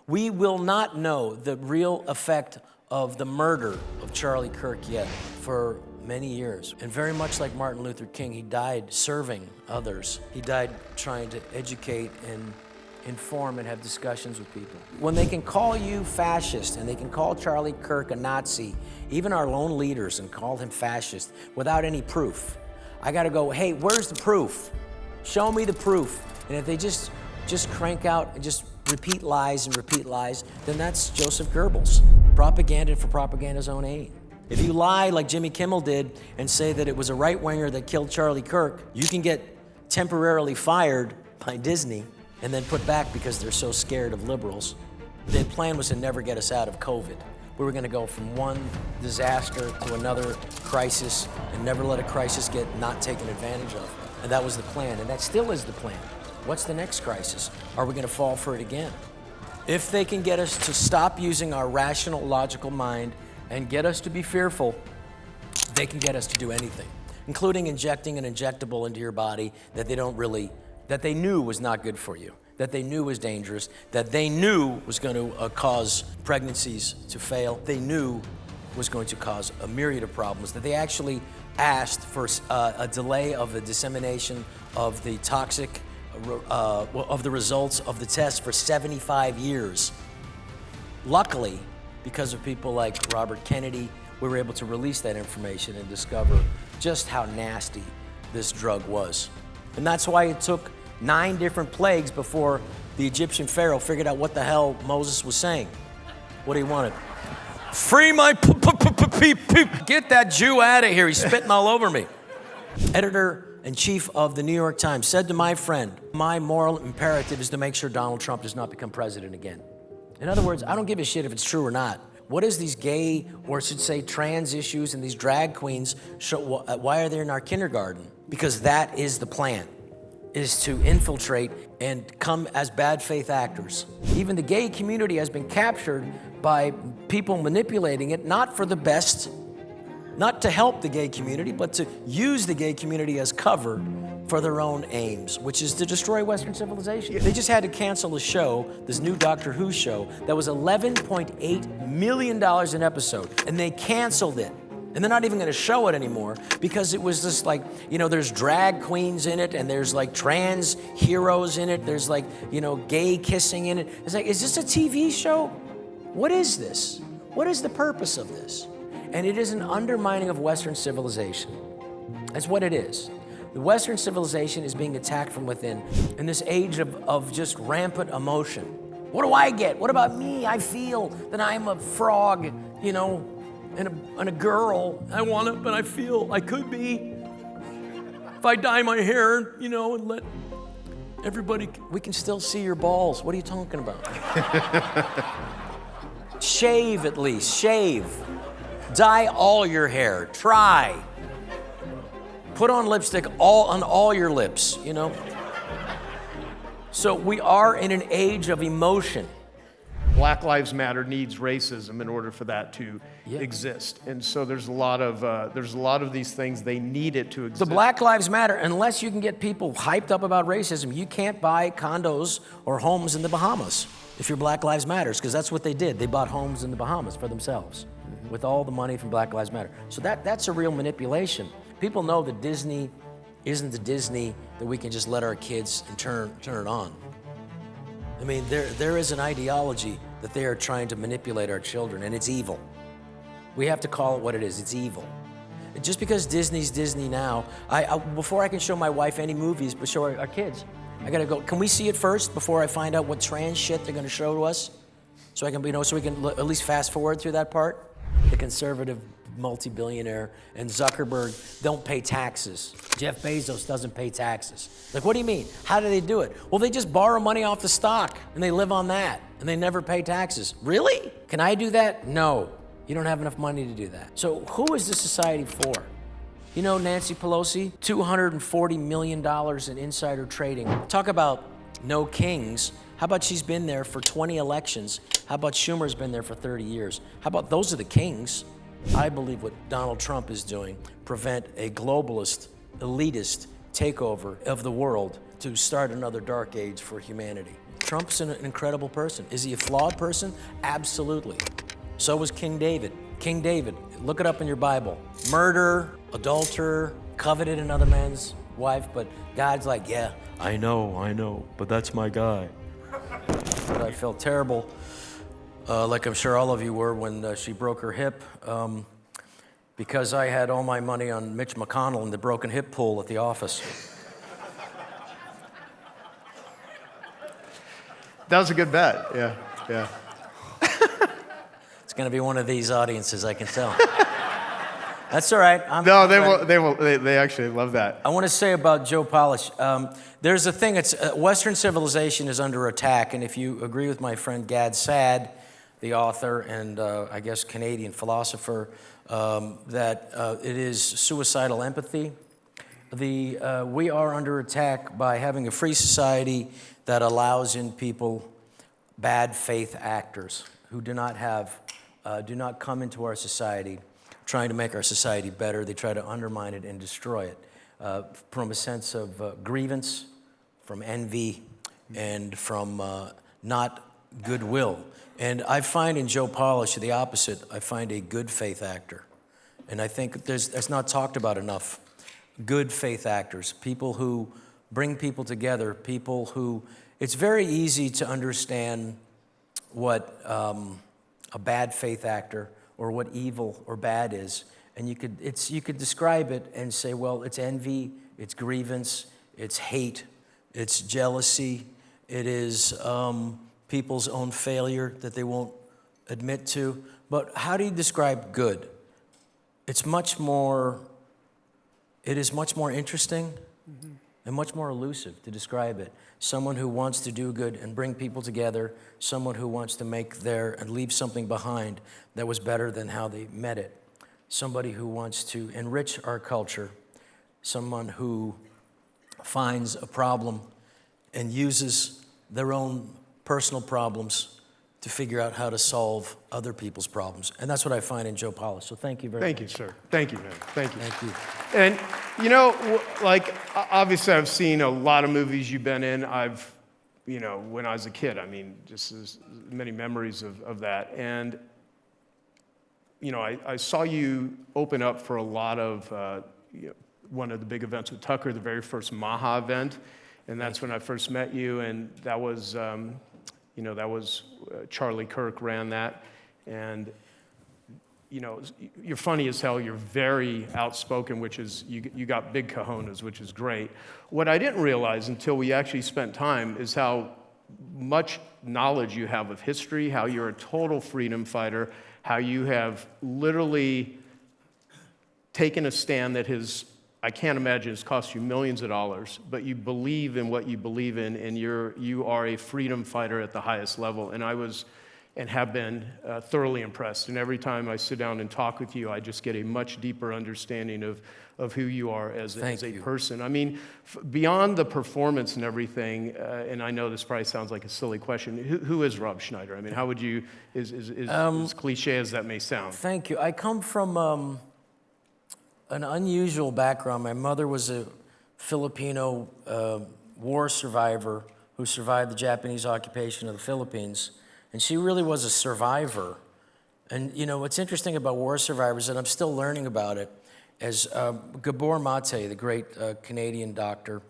We will not know the real effect of the murder of Charlie Kirk yet for many years. And very much like Martin Luther King, he died serving others. He died trying to educate and inform and have discussions with people. When they can call you fascist and they can call Charlie Kirk a Nazi, even our lone leaders, and call him fascist without any proof, I gotta go, hey, where's the proof? Show me the proof. And if they just crank out and just repeat lies, then that's Joseph Goebbels. Propaganda for propaganda's own aim. If you lie like Jimmy Kimmel did and say that it was a right-winger that killed Charlie Kirk, you can get temporarily fired by Disney and then put back because they're so scared of liberals. The plan was to never get us out of COVID. We were gonna go from one disaster to another crisis and never let a crisis get not taken advantage of. And that was the plan, and that still is the plan. What's the next crisis? Are we gonna fall for it again? If they can get us to stop using our rational, logical mind and get us to be fearful, they can get us to do anything, including injecting an injectable into your body that they knew was not good for you, that they knew was dangerous, that they knew was going to cause pregnancies to fail, they knew was going to cause a myriad of problems, that they actually asked for a delay of the dissemination of the toxic, of the results of the test for 75 years. Luckily, because of people like Robert Kennedy, we were able to release that information and discover just how nasty this drug was. And that's why it took 9 different plagues before the Egyptian Pharaoh figured out what the hell Moses was saying, what he wanted. Free my peep. Get that Jew out of here, he's spitting all over me. Editor-in-chief of the New York Times said to my friend, my moral imperative is to make sure Donald Trump does not become president again. In other words, I don't give a shit if it's true or not. What is these gay, or I should say trans issues and these drag queens, why are they in our kindergarten? Because that is the plan, is to infiltrate and come as bad faith actors. Even the gay community has been captured by people manipulating it, not for the best, not to help the gay community, but to use the gay community as cover for their own aims, which is to destroy Western civilization. They just had to cancel a show, this new Doctor Who show, that was $11.8 million an episode, and they canceled it. And they're not even gonna show it anymore because it was just like, there's drag queens in it, and there's like trans heroes in it, there's like, gay kissing in it. It's like, is this a TV show? What is this? What is the purpose of this? And it is an undermining of Western civilization. That's what it is. The Western civilization is being attacked from within in this age of just rampant emotion. What do I get? What about me? I feel that I'm a frog, and a girl. I want it, but I feel I could be. If I dye my hair, and let everybody, we can still see your balls. What are you talking about? Shave at least, shave. Dye all your hair, try. Put on lipstick on all your lips, So we are in an age of emotion. Black Lives Matter needs racism in order for that to exist, and so there's a lot of these things, they need it to exist. The Black Lives Matter, unless you can get people hyped up about racism, you can't buy condos or homes in the Bahamas if your Black Lives Matters, because that's what they did. They bought homes in the Bahamas for themselves with all the money from Black Lives Matter. So that's a real manipulation. People know that Disney isn't the Disney that we can just let our kids and turn it on. I mean, there is an ideology that they are trying to manipulate our children, and it's evil. We have to call it what it is. It's evil. Just because Disney's Disney now, before I can show my wife any movies but show our kids, I gotta go, can we see it first before I find out what trans shit they're gonna show to us? So I can, so we can at least fast forward through that part? The conservative multi-billionaire and Zuckerberg don't pay taxes. Jeff Bezos doesn't pay taxes. Like, what do you mean? How do they do it? Well, they just borrow money off the stock and they live on that and they never pay taxes. Really? Can I do that? No. You don't have enough money to do that. So who is this society for? Nancy Pelosi, $240 million in insider trading. Talk about no kings. How about she's been there for 20 elections? How about Schumer's been there for 30 years? How about those are the kings? I believe what Donald Trump is doing, prevent a globalist, elitist takeover of the world to start another dark age for humanity. Trump's an incredible person. Is he a flawed person? Absolutely. So was King David. King David, look it up in your Bible. Murder, adulterer, coveted another man's wife, but God's like, yeah, I know, but that's my guy. But I felt terrible, like I'm sure all of you were when she broke her hip, because I had all my money on Mitch McConnell in the broken hip pool at the office. That was a good bet. Yeah. It's going to be one of these audiences, I can tell. That's all right. No, they actually love that. I want to say about Joe Polish, there's a thing, Western civilization is under attack, and if you agree with my friend Gad Saad, the author and I guess Canadian philosopher, that it is suicidal empathy. We are under attack by having a free society that allows in people bad faith actors who do not come into our society trying to make our society better. They try to undermine it and destroy it from a sense of grievance, from envy, and from not goodwill. And I find in Joe Polish the opposite. I find a good faith actor. And I think that's not talked about enough. Good faith actors, people who bring people together, people who, it's very easy to understand what a bad faith actor or what evil or bad is. And you could describe it and say, well, it's envy, it's grievance, it's hate, it's jealousy, it is people's own failure that they won't admit to. But how do you describe good? It is much more interesting and much more elusive to describe it. Someone who wants to do good and bring people together, someone who wants to make and leave something behind that was better than how they met it. Somebody who wants to enrich our culture, someone who finds a problem and uses their own personal problems to figure out how to solve other people's problems. And that's what I find in Joe Polish. So thank you very much. Thank you, sir. Thank you, man. Thank you. Thank you. And, you know, like, obviously I've seen a lot of movies you've been in. When I was a kid, I mean, just as many memories of that. And, you know, I saw you open up for a lot of, one of the big events with Tucker, the very first Maha event. And that's when I first met you. And that was, Charlie Kirk ran that. And, you know, you're funny as hell. You're very outspoken, which is, you got big cojones, which is great. What I didn't realize until we actually spent time is how much knowledge you have of history, how you're a total freedom fighter, how you have literally taken a stand that I can't imagine it's cost you millions of dollars, but you believe in what you believe in, and you are a freedom fighter at the highest level. And I was, and have been, thoroughly impressed. And every time I sit down and talk with you, I just get a much deeper understanding of who you are as a person. I mean, beyond the performance and everything, and I know this probably sounds like a silly question, who is Rob Schneider? I mean, how would you, as cliche as that may sound? Thank you. I come from an unusual background. My mother was a Filipino war survivor who survived the Japanese occupation of the Philippines. And she really was a survivor. And, you know, what's interesting about war survivors, and I'm still learning about it, is Gabor Mate, the great Canadian doctor.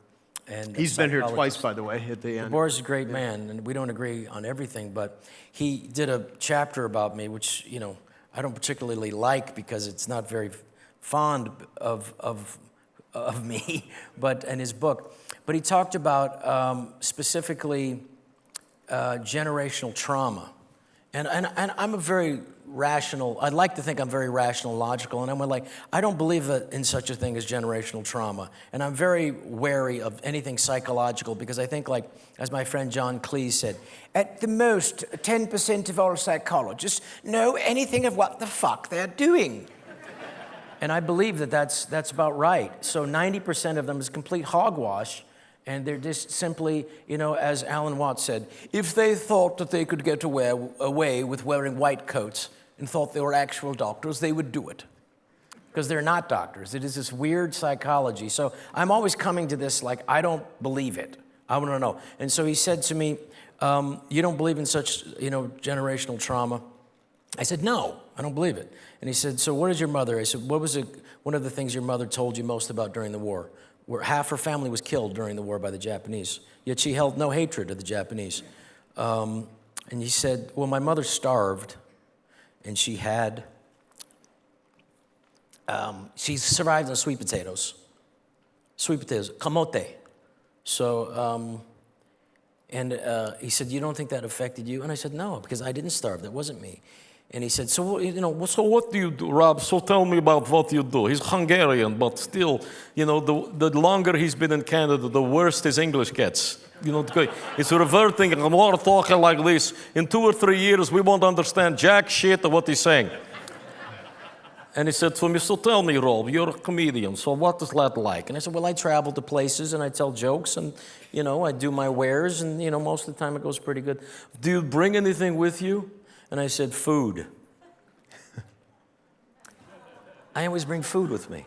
And he's been here twice, by the way, at the end. Gabor's a great man, and we don't agree on everything, but he did a chapter about me, which, you know, I don't particularly like because it's not very fond of me, but in his book. But he talked about specifically generational trauma. And I'm a very rational, I'd like to think I'm very rational, logical, and I'm like, I don't believe in such a thing as generational trauma. And I'm very wary of anything psychological because I think, like, as my friend John Cleese said, at the most, 10% of all psychologists know anything of what the fuck they're doing. And I believe that's about right. So 90% of them is complete hogwash. And they're just simply, you know, as Alan Watts said, if they thought that they could get away with wearing white coats and thought they were actual doctors, they would do it. Because they're not doctors. It is this weird psychology. So I'm always coming to this like, I don't believe it. I want to know. And so he said to me, you don't believe in such, generational trauma? I said, no, I don't believe it. And he said, so what is your mother? I said, what was one of the things your mother told you most about during the war? Where half her family was killed during the war by the Japanese, yet she held no hatred of the Japanese. And he said, well, my mother starved, and she survived on sweet potatoes, kamote. So, he said, you don't think that affected you? And I said, no, because I didn't starve. That wasn't me. And he said, so what do you do, Rob? So tell me about what you do. He's Hungarian, but still, the longer he's been in Canada, the worse his English gets. It's reverting, and more talking like this. In 2 or 3 years, we won't understand jack shit of what he's saying. And he said to me, so tell me, Rob, you're a comedian, so what is that like? And I said, well, I travel to places, and I tell jokes, and, I do my wares, and, most of the time it goes pretty good. Do you bring anything with you? And I said, food. I always bring food with me.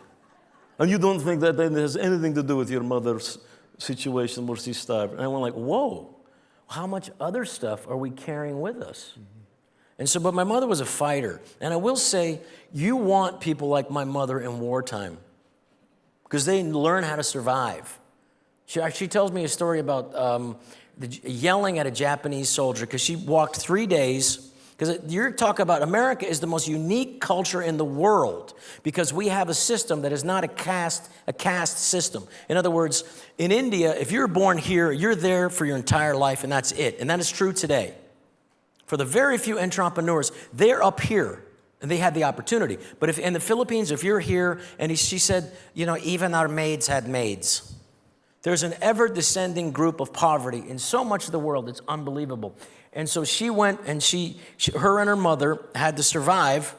And you don't think that has anything to do with your mother's situation where she starved? And I went like, whoa, how much other stuff are we carrying with us? Mm-hmm. And so, but my mother was a fighter. And I will say, you want people like my mother in wartime because they learn how to survive. She tells me a story about yelling at a Japanese soldier because she walked 3 days. Because you're talking about America is the most unique culture in the world because we have a system that is not a caste system. In other words, in India, if you're born here, you're there for your entire life, and that's it. And that is true today. For the very few entrepreneurs, they're up here, and they had the opportunity. But if in the Philippines, if you're here, and she said, even our maids had maids. There's an ever-descending group of poverty in so much of the world. It's unbelievable. And so she went, and her and her mother had to survive.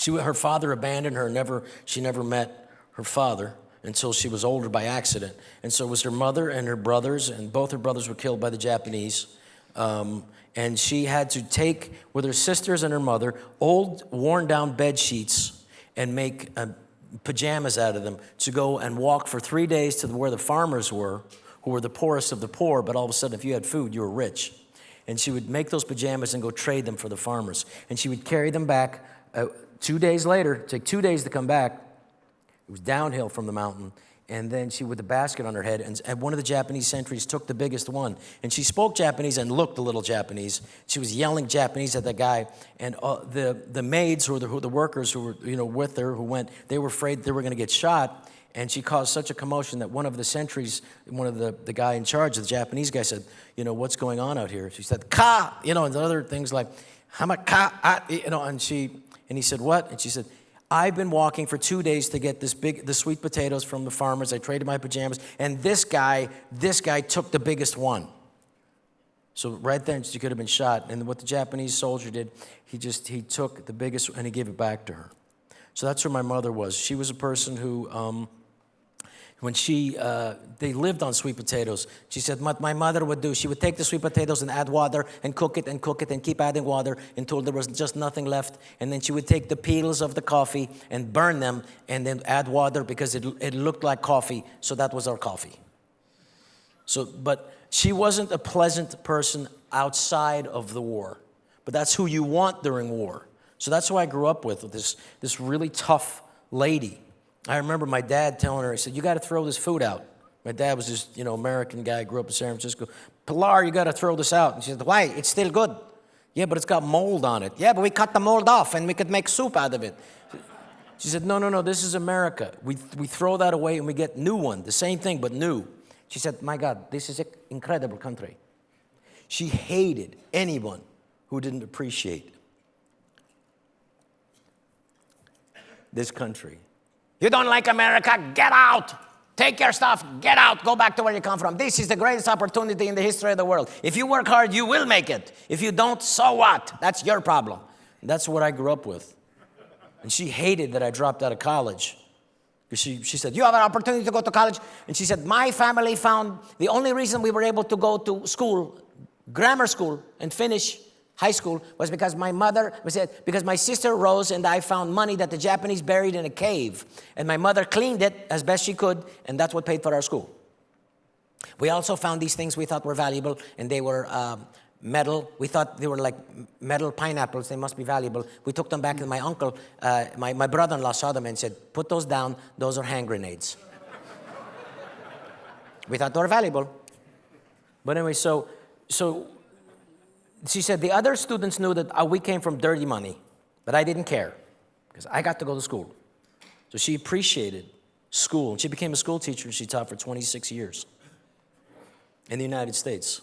Her father abandoned her. She never met her father until she was older by accident. And so it was her mother and her brothers, and both her brothers were killed by the Japanese. And she had to take, with her sisters and her mother, old, worn-down bed sheets and make pajamas out of them to go and walk for 3 days to where the farmers were, who were the poorest of the poor, but all of a sudden, if you had food, you were rich. And she would make those pajamas and go trade them for the farmers. And she would carry them back 2 days later, take 2 days to come back. It was downhill from the mountain. And then she with the basket on her head, and one of the Japanese sentries took the biggest one. And she spoke Japanese and looked a little Japanese. She was yelling Japanese at the guy. And the maids, who were the workers who were with her, they were afraid they were going to get shot. And she caused such a commotion that one of the sentries, one of the guy in charge, the Japanese guy said, what's going on out here? She said, ka, and other things like, hama-ka, and he said, what? And she said, I've been walking for 2 days to get the sweet potatoes from the farmers. I traded my pajamas, and this guy took the biggest one. So right then, she could have been shot. And what the Japanese soldier did, he took the biggest, and he gave it back to her. So that's where my mother was. She was a person who, when they lived on sweet potatoes. She said what my mother would do, she would take the sweet potatoes and add water and cook it and keep adding water until there was just nothing left. And then she would take the peels of the coffee and burn them and then add water because it looked like coffee. So that was our coffee. But she wasn't a pleasant person outside of the war. But that's who you want during war. So that's who I grew up with this really tough lady. I remember my dad telling her, he said, you got to throw this food out. My dad was this, American guy, grew up in San Francisco. Pilar, you got to throw this out. And she said, why? It's still good. Yeah, but it's got mold on it. Yeah, but we cut the mold off and we could make soup out of it. She said, no, this is America. We throw that away and we get new one, the same thing, but new. She said, my God, this is an incredible country. She hated anyone who didn't appreciate this country. You don't like America? Get out. Take your stuff. Get out. Go back to where you come from. This is the greatest opportunity in the history of the world. If you work hard, you will make it. If you don't, so what? That's your problem. And that's what I grew up with. And she hated that I dropped out of college. Because she said, you have an opportunity to go to college? And she said, my family found the only reason we were able to go to school, grammar school, and finish high school was because because my sister Rose and I found money that the Japanese buried in a cave. And my mother cleaned it as best she could, and that's what paid for our school. We also found these things we thought were valuable, and they were metal. We thought they were like metal pineapples. They must be valuable. We took them back, and my uncle, my brother-in-law saw them and said, put those down. Those are hand grenades. We thought they were valuable. But anyway, so she said the other students knew that we came from dirty money, but I didn't care because I got to go to school. So she appreciated school, and she became a school teacher. She taught for 26 years in the United States.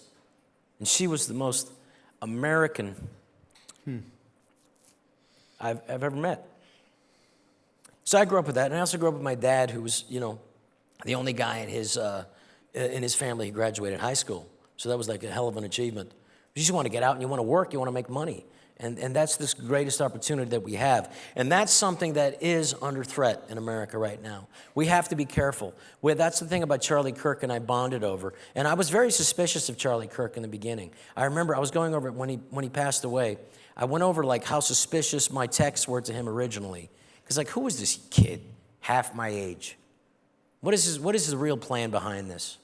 And she was the most American I've ever met. So I grew up with that, and I also grew up with my dad, who was, the only guy in his family who graduated high school. So that was like a hell of an achievement. You just want to get out and you want to work, you want to make money. And that's this greatest opportunity that we have. And that's something that is under threat in America right now. We have to be careful. That's the thing about Charlie Kirk and I bonded over. And I was very suspicious of Charlie Kirk in the beginning. I remember I was going over it when he passed away. I went over like how suspicious my texts were to him originally. Because like, who is this kid half my age? What is his real plan behind this?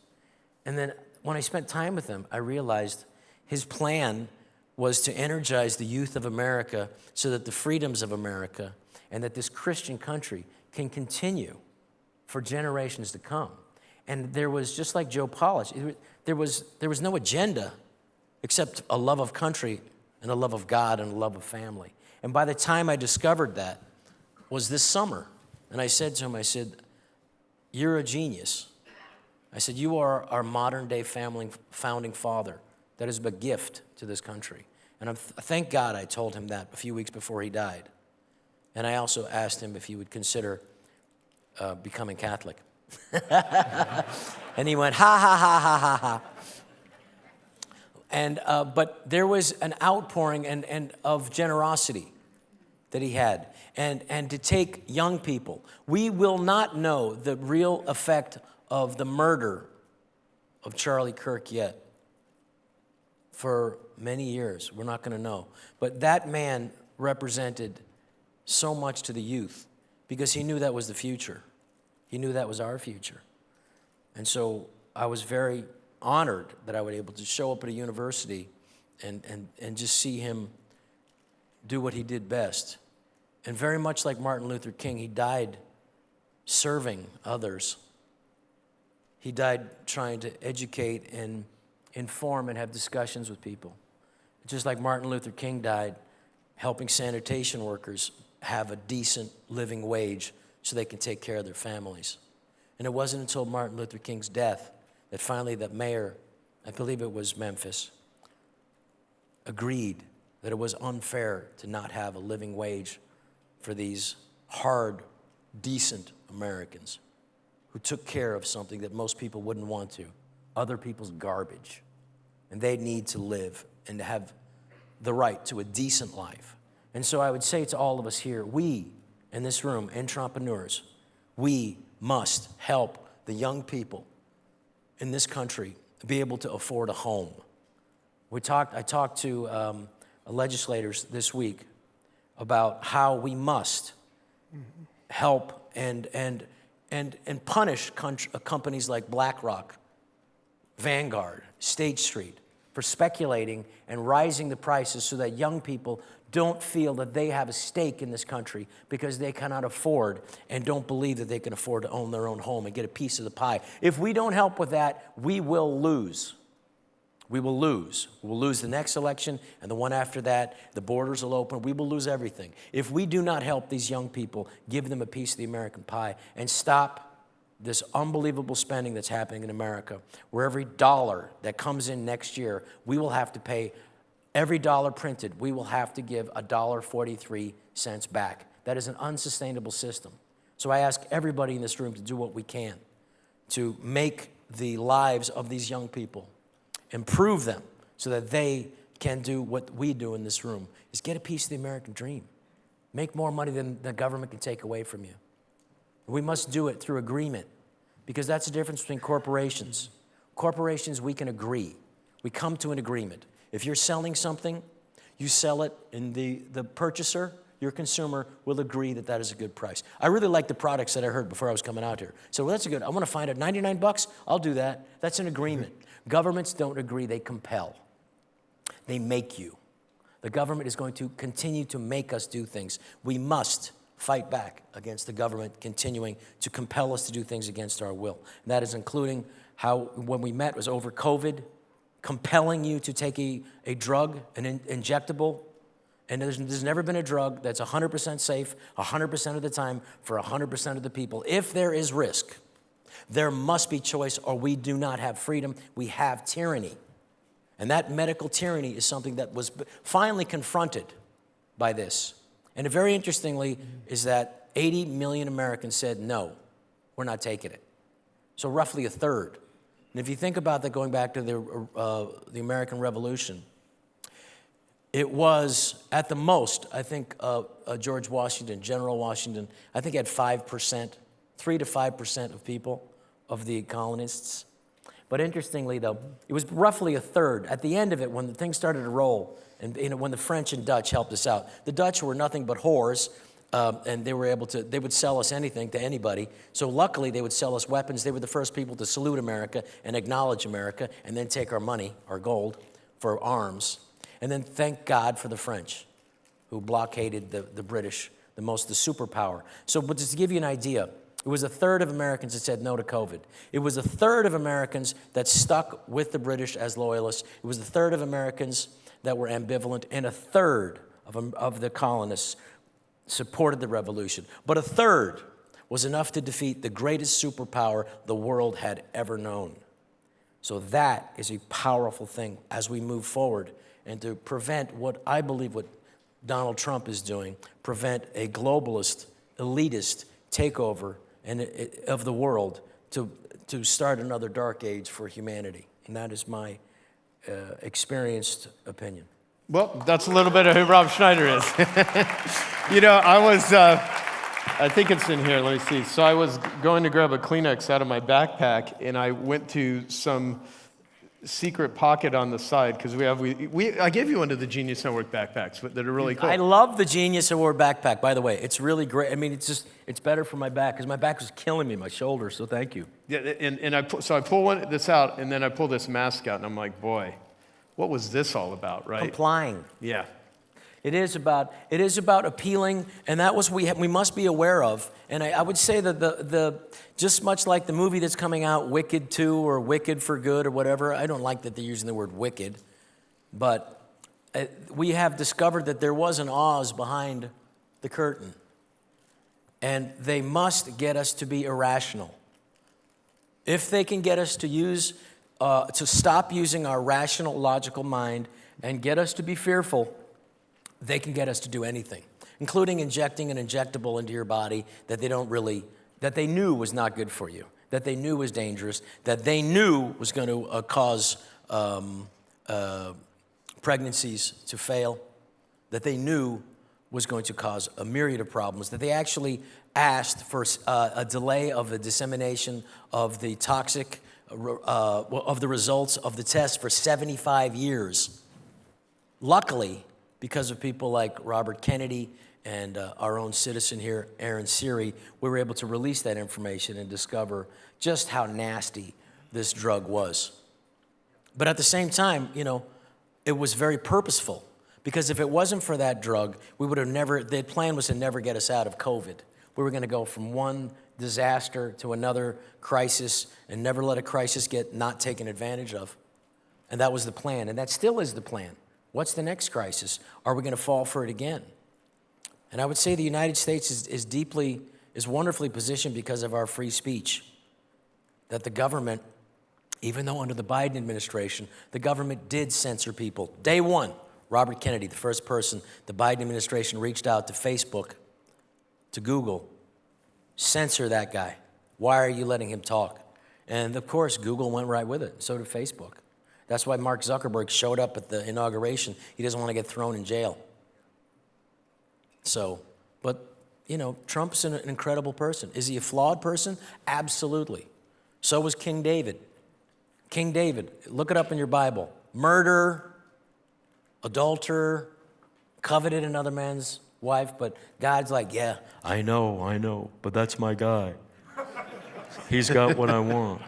And then when I spent time with him, I realized his plan was to energize the youth of America so that the freedoms of America and that this Christian country can continue for generations to come. And there was, just like Joe Polish, there was no agenda except a love of country and a love of God and a love of family. And by the time I discovered that was this summer. And I said to him, I said, you're a genius. I said, you are our modern day founding father. That is a gift to this country. And thank God I told him that a few weeks before he died. And I also asked him if he would consider becoming Catholic. And he went, ha, ha, ha, ha, ha, ha. And, but there was an outpouring and of generosity that he had. And to take young people. We will not know the real effect of the murder of Charlie Kirk yet. For many years, we're not going to know. But that man represented so much to the youth because he knew that was the future. He knew that was our future. And so I was very honored that I was able to show up at a university and just see him do what he did best. And very much like Martin Luther King, he died serving others. He died trying to educate and inform and have discussions with people. Just like Martin Luther King died, helping sanitation workers have a decent living wage so they can take care of their families. And it wasn't until Martin Luther King's death that finally the mayor, I believe it was Memphis, agreed that it was unfair to not have a living wage for these hard, decent Americans who took care of something that most people wouldn't want to, other people's garbage. And they need to live and to have the right to a decent life. And so I would say to all of us here, we in this room, entrepreneurs, we must help the young people in this country be able to afford a home. I talked to legislators this week about how we must help and punish companies like BlackRock, Vanguard, State Street, for speculating and rising the prices so that young people don't feel that they have a stake in this country because they cannot afford and don't believe that they can afford to own their own home and get a piece of the pie. If we don't help with that, we will lose. We will lose. We'll lose the next election and the one after that. The borders will open. We will lose everything. If we do not help these young people, give them a piece of the American pie, and stop this unbelievable spending that's happening in America, where every dollar that comes in next year, we will have to pay, every dollar printed, we will have to give $1.43 back. That is an unsustainable system. So I ask everybody in this room to do what we can to make the lives of these young people, improve them so that they can do what we do in this room, is get a piece of the American dream. Make more money than the government can take away from you. We must do it through agreement because that's the difference between corporations. Corporations, we can agree. We come to an agreement. If you're selling something, you sell it and the purchaser your consumer will agree that that is a good price. I really like the products that I heard before I was coming out here. So well, that's a good, I want to find out, 99 bucks, I'll do that. That's an agreement. Governments don't agree, they compel. They make you. The government is going to continue to make us do things. We must fight back against the government continuing to compel us to do things against our will. And that is including how, when we met, was over COVID, compelling you to take a drug, an injectable. And there's never been a drug that's 100% safe 100% of the time for 100% of the people. If there is risk, there must be choice, or we do not have freedom. We have tyranny. And that medical tyranny is something that was finally confronted by this. And very interestingly is that 80 million Americans said, no, we're not taking it. So roughly a third. And if you think about that, going back to the American Revolution, it was at the most, I think, George Washington, General Washington, I think he had 5%, 3 to 5% of people, of the colonists. But interestingly, though, it was roughly a third. At the end of it, when the thing started to roll, and when the French and Dutch helped us out, the Dutch were nothing but whores, and they would sell us anything to anybody. So luckily, they would sell us weapons. They were the first people to salute America and acknowledge America, and then take our money, our gold, for arms. And then thank God for the French, who blockaded the British, the superpower. So, but just to give you an idea, it was a third of Americans that said no to COVID. It was a third of Americans that stuck with the British as loyalists. It was a third of Americans that were ambivalent, and a third of the colonists supported the revolution. But a third was enough to defeat the greatest superpower the world had ever known. So that is a powerful thing as we move forward, and to prevent what I believe what Donald Trump is doing, prevent a globalist, elitist takeover of the world to start another dark age for humanity. And that is my experienced opinion. Well, that's a little bit of who Rob Schneider is. You know, I think it's in here, let me see. So I was going to grab a Kleenex out of my backpack, and I went to some secret pocket on the side, because I gave you one of the Genius Network backpacks that are really cool. I love the Genius Award backpack, by the way. It's really great. I mean, it's better for my back, because my back was killing me, my shoulder, so thank you. Yeah, and I pull this out, and then I pull this mask out, and I'm like, boy, what was this all about, right? Complying. Yeah. It is about appealing, and that was we must be aware of. And I would say that the just much like the movie that's coming out, Wicked 2 or Wicked for Good or whatever. I don't like that they're using the word wicked, but we have discovered that there was an Oz behind the curtain, and they must get us to be irrational. If they can get us to stop using our rational, logical mind and get us to be fearful, they can get us to do anything, including injecting an injectable into your body that they knew was not good for you, that they knew was dangerous, that they knew was going to cause pregnancies to fail, that they knew was going to cause a myriad of problems, that they actually asked for a delay of the dissemination of the toxic, of the results of the test for 75 years. Luckily, because of people like Robert Kennedy and our own citizen here, Aaron Siri, we were able to release that information and discover just how nasty this drug was. But at the same time, you know, it was very purposeful, because if it wasn't for that drug, we would have never, the plan was to never get us out of COVID. We were going to go from one disaster to another crisis and never let a crisis get not taken advantage of. And that was the plan, and that still is the plan. What's the next crisis? Are we going to fall for it again? And I would say the United States is wonderfully positioned because of our free speech. That the government, even though under the Biden administration, the government did censor people. Day one, Robert Kennedy, the first person the Biden administration reached out to Facebook, to Google, censor that guy. Why are you letting him talk? And of course, Google went right with it. So did Facebook. That's why Mark Zuckerberg showed up at the inauguration. He doesn't want to get thrown in jail. So, but, you know, Trump's an incredible person. Is he a flawed person? Absolutely. So was King David. King David, look it up in your Bible. Murder, adulterer, coveted another man's wife, but God's like, yeah, I know, but that's my guy. He's got what I want.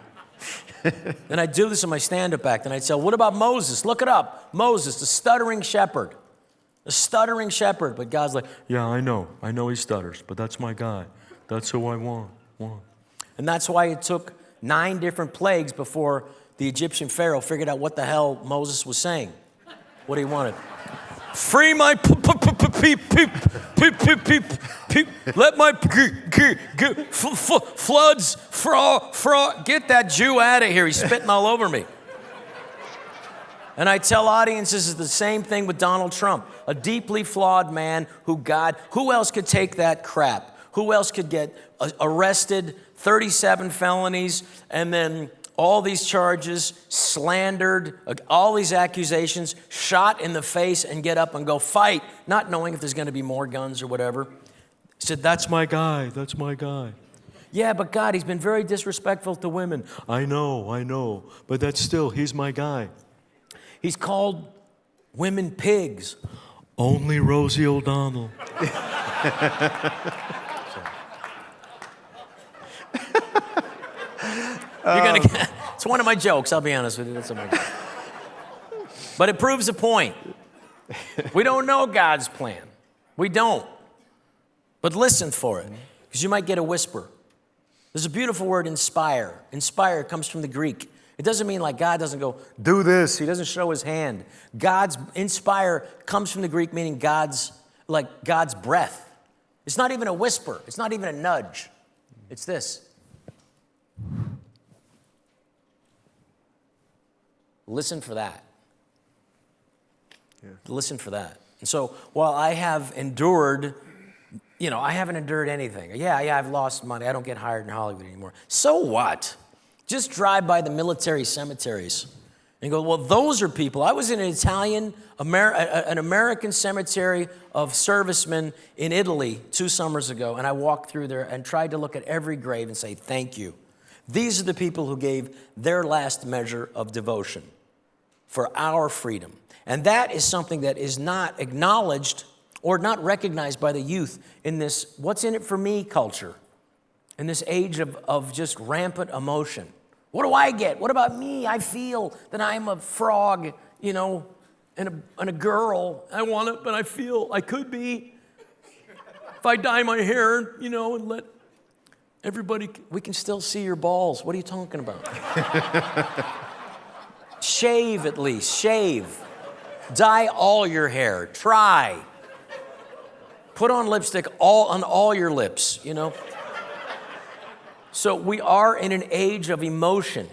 And I do this in my stand-up act, and I'd say, what about Moses? Look it up. Moses, the stuttering shepherd. The stuttering shepherd. But God's like, yeah, I know he stutters, but that's my guy. That's who I want. And that's why it took 9 different plagues before the Egyptian Pharaoh figured out what the hell Moses was saying, what he wanted. Free my peep. Let my floods, get that Jew out of here. He's spitting all over me. And I tell audiences it's the same thing with Donald Trump, a deeply flawed man who else could take that crap? Who else could get arrested, 37 felonies, and then all these charges, slandered, all these accusations, shot in the face, and get up and go fight, not knowing if there's going to be more guns or whatever. He said, that's my guy. Yeah, but God, he's been very disrespectful to women. I know, but he's my guy. He's called women pigs. Only Rosie O'Donnell. It's one of my jokes, I'll be honest with you. That's one of my jokes. But it proves a point. We don't know God's plan. We don't. But listen for it, because you might get a whisper. There's a beautiful word, inspire. Inspire comes from the Greek. It doesn't mean like God doesn't go, do this. He doesn't show his hand. Inspire comes from the Greek meaning God's breath. It's not even a whisper. It's not even a nudge. It's this. Listen for that. Yeah. Listen for that. And so while I have endured, I haven't endured anything. Yeah, I've lost money. I don't get hired in Hollywood anymore. So what? Just drive by the military cemeteries and go, well, those are people. I was in an American cemetery of servicemen in Italy 2 summers ago, and I walked through there and tried to look at every grave and say, thank you. These are the people who gave their last measure of devotion for our freedom. And that is something that is not acknowledged or not recognized by the youth in this what's in it for me culture, in this age of just rampant emotion. What do I get? What about me? I feel that I'm a frog, and a girl. I want it, but I feel I could be. If I dye my hair, and let everybody, we can still see your balls. What are you talking about? Shave at least, shave. Dye all your hair, try. Put on lipstick on all your lips, So we are in an age of emotion.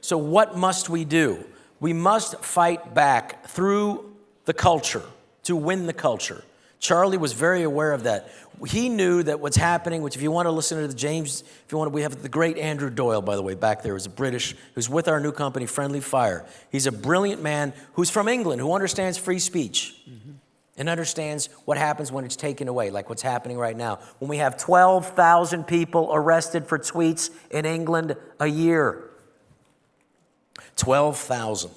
So what must we do? We must fight back through the culture to win the culture. Charlie was very aware of that. He knew that what's happening, which if you want to listen to we have the great Andrew Doyle, by the way, back there, who's a British, who's with our new company, Friendly Fire. He's a brilliant man who's from England, who understands free speech. Mm-hmm. And understands what happens when it's taken away, like what's happening right now. When we have 12,000 people arrested for tweets in England a year. 12,000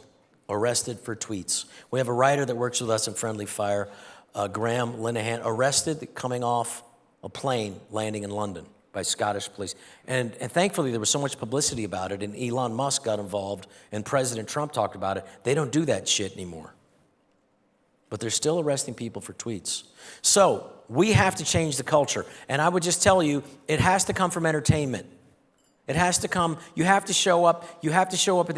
arrested for tweets. We have a writer that works with us in Friendly Fire, Graham Linehan, arrested coming off a plane landing in London by Scottish police. And thankfully there was so much publicity about it, and Elon Musk got involved, and President Trump talked about it. They don't do that shit anymore. But they're still arresting people for tweets. So we have to change the culture. And I would just tell you, it has to come from entertainment. It has to come, you have to show up. You have to show up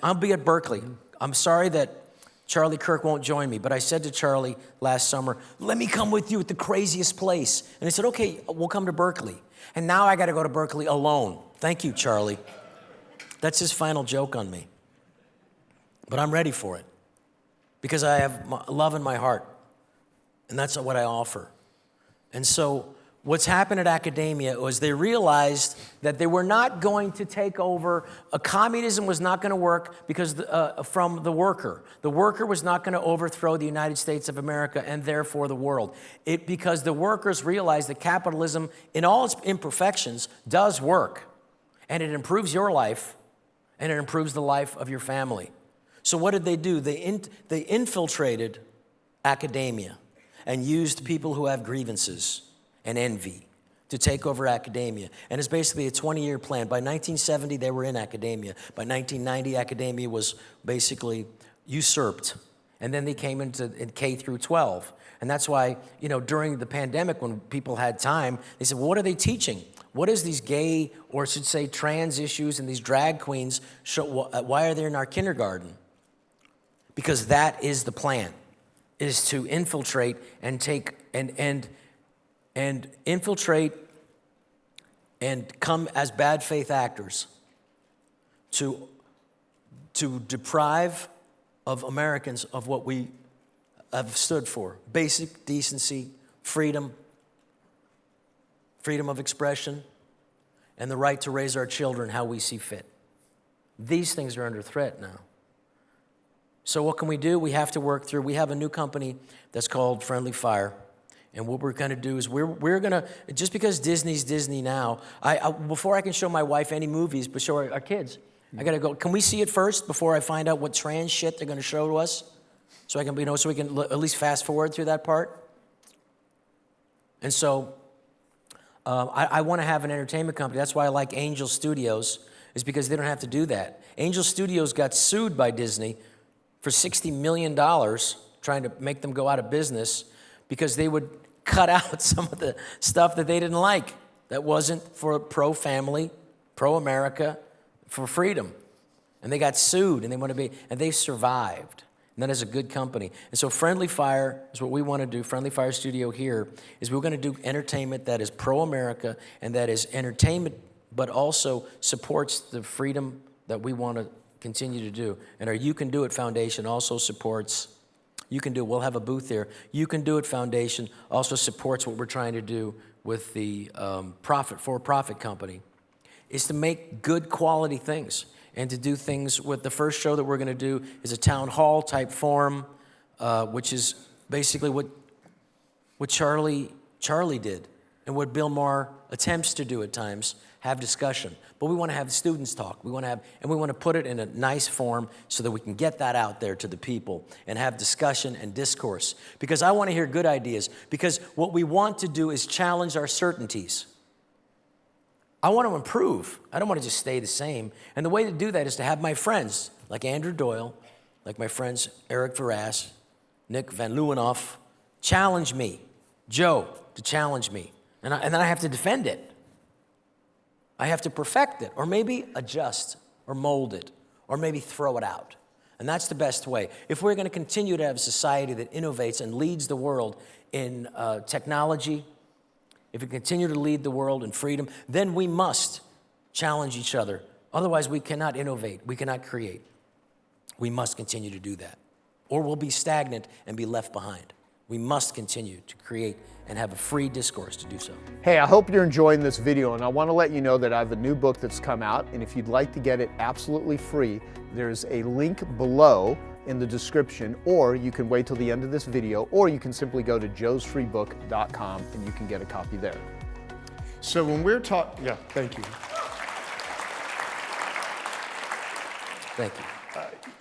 I'll be at Berkeley. I'm sorry that Charlie Kirk won't join me, but I said to Charlie last summer, let me come with you at the craziest place. And he said, okay, we'll come to Berkeley. And now I got to go to Berkeley alone. Thank you, Charlie. That's his final joke on me. But I'm ready for it. Because I have love in my heart, and that's what I offer. And so what's happened at academia was they realized that they were not going to take over. Communism was not going to work because from the worker. The worker was not going to overthrow the United States of America and therefore the world. Because the workers realized that capitalism, in all its imperfections, does work. And it improves your life, and it improves the life of your family. So what did they do? They infiltrated academia. and used people who have grievances and envy to take over academia. And it's basically a 20-year plan. By 1970, they were in academia. By 1990, academia was basically usurped. And then they came into K through 12. And that's why, during the pandemic, when people had time, they said, well, what are they teaching? What is these gay, or I should say trans issues and these drag queens, why are they in our kindergarten? Because that is the plan, is to infiltrate and take and infiltrate and come as bad faith actors to deprive of Americans of what we have stood for: basic decency, freedom of expression, and the right to raise our children how we see fit. These things are under threat now. So what can we do? We have to work through. We have a new company that's called Friendly Fire. And what we're going to do is we're going to, just because Disney's Disney now, before I can show my wife any movies, but show our kids, I got to go, can we see it first before I find out what trans shit they're going to show to us? So I can, so we can at least fast forward through that part. And so I want to have an entertainment company. That's why I like Angel Studios, is because they don't have to do that. Angel Studios got sued by Disney for $60 million, trying to make them go out of business, because they would cut out some of the stuff that they didn't like, that wasn't for pro-family, pro-America, for freedom. And they got sued, and they survived. And that is a good company. And so Friendly Fire is what we want to do. Friendly Fire Studio here is we're going to do entertainment that is pro-America and that is entertainment, but also supports the freedom that we want to continue to do. And our You Can Do It Foundation also supports. You Can Do It. We'll have a booth there. You Can Do It Foundation also supports what we're trying to do with the for-profit company, is to make good quality things and to do things with the first show that we're going to do is a town hall type forum, which is basically what Charlie did and what Bill Maher attempts to do at times, have discussion. But we want to have students talk. We want to put it in a nice form so that we can get that out there to the people and have discussion and discourse. Because I want to hear good ideas. Because what we want to do is challenge our certainties. I want to improve. I don't want to just stay the same. And the way to do that is to have my friends, like Andrew Doyle, like my friends Eric Verras, Nick Van Leeuwenhoff, challenge me. Joe, to challenge me. And then I have to defend it. I have to perfect it, or maybe adjust, or mold it, or maybe throw it out. And that's the best way. If we're going to continue to have a society that innovates and leads the world in technology, if we continue to lead the world in freedom, then we must challenge each other. Otherwise, we cannot innovate. We cannot create. We must continue to do that, or we'll be stagnant and be left behind. We must continue to create and have a free discourse to do so. Hey, I hope you're enjoying this video, and I want to let you know that I have a new book that's come out, and if you'd like to get it absolutely free, there's a link below in the description, or you can wait till the end of this video, or you can simply go to joesfreebook.com and you can get a copy there. So when we're talking, yeah, thank you. Thank you.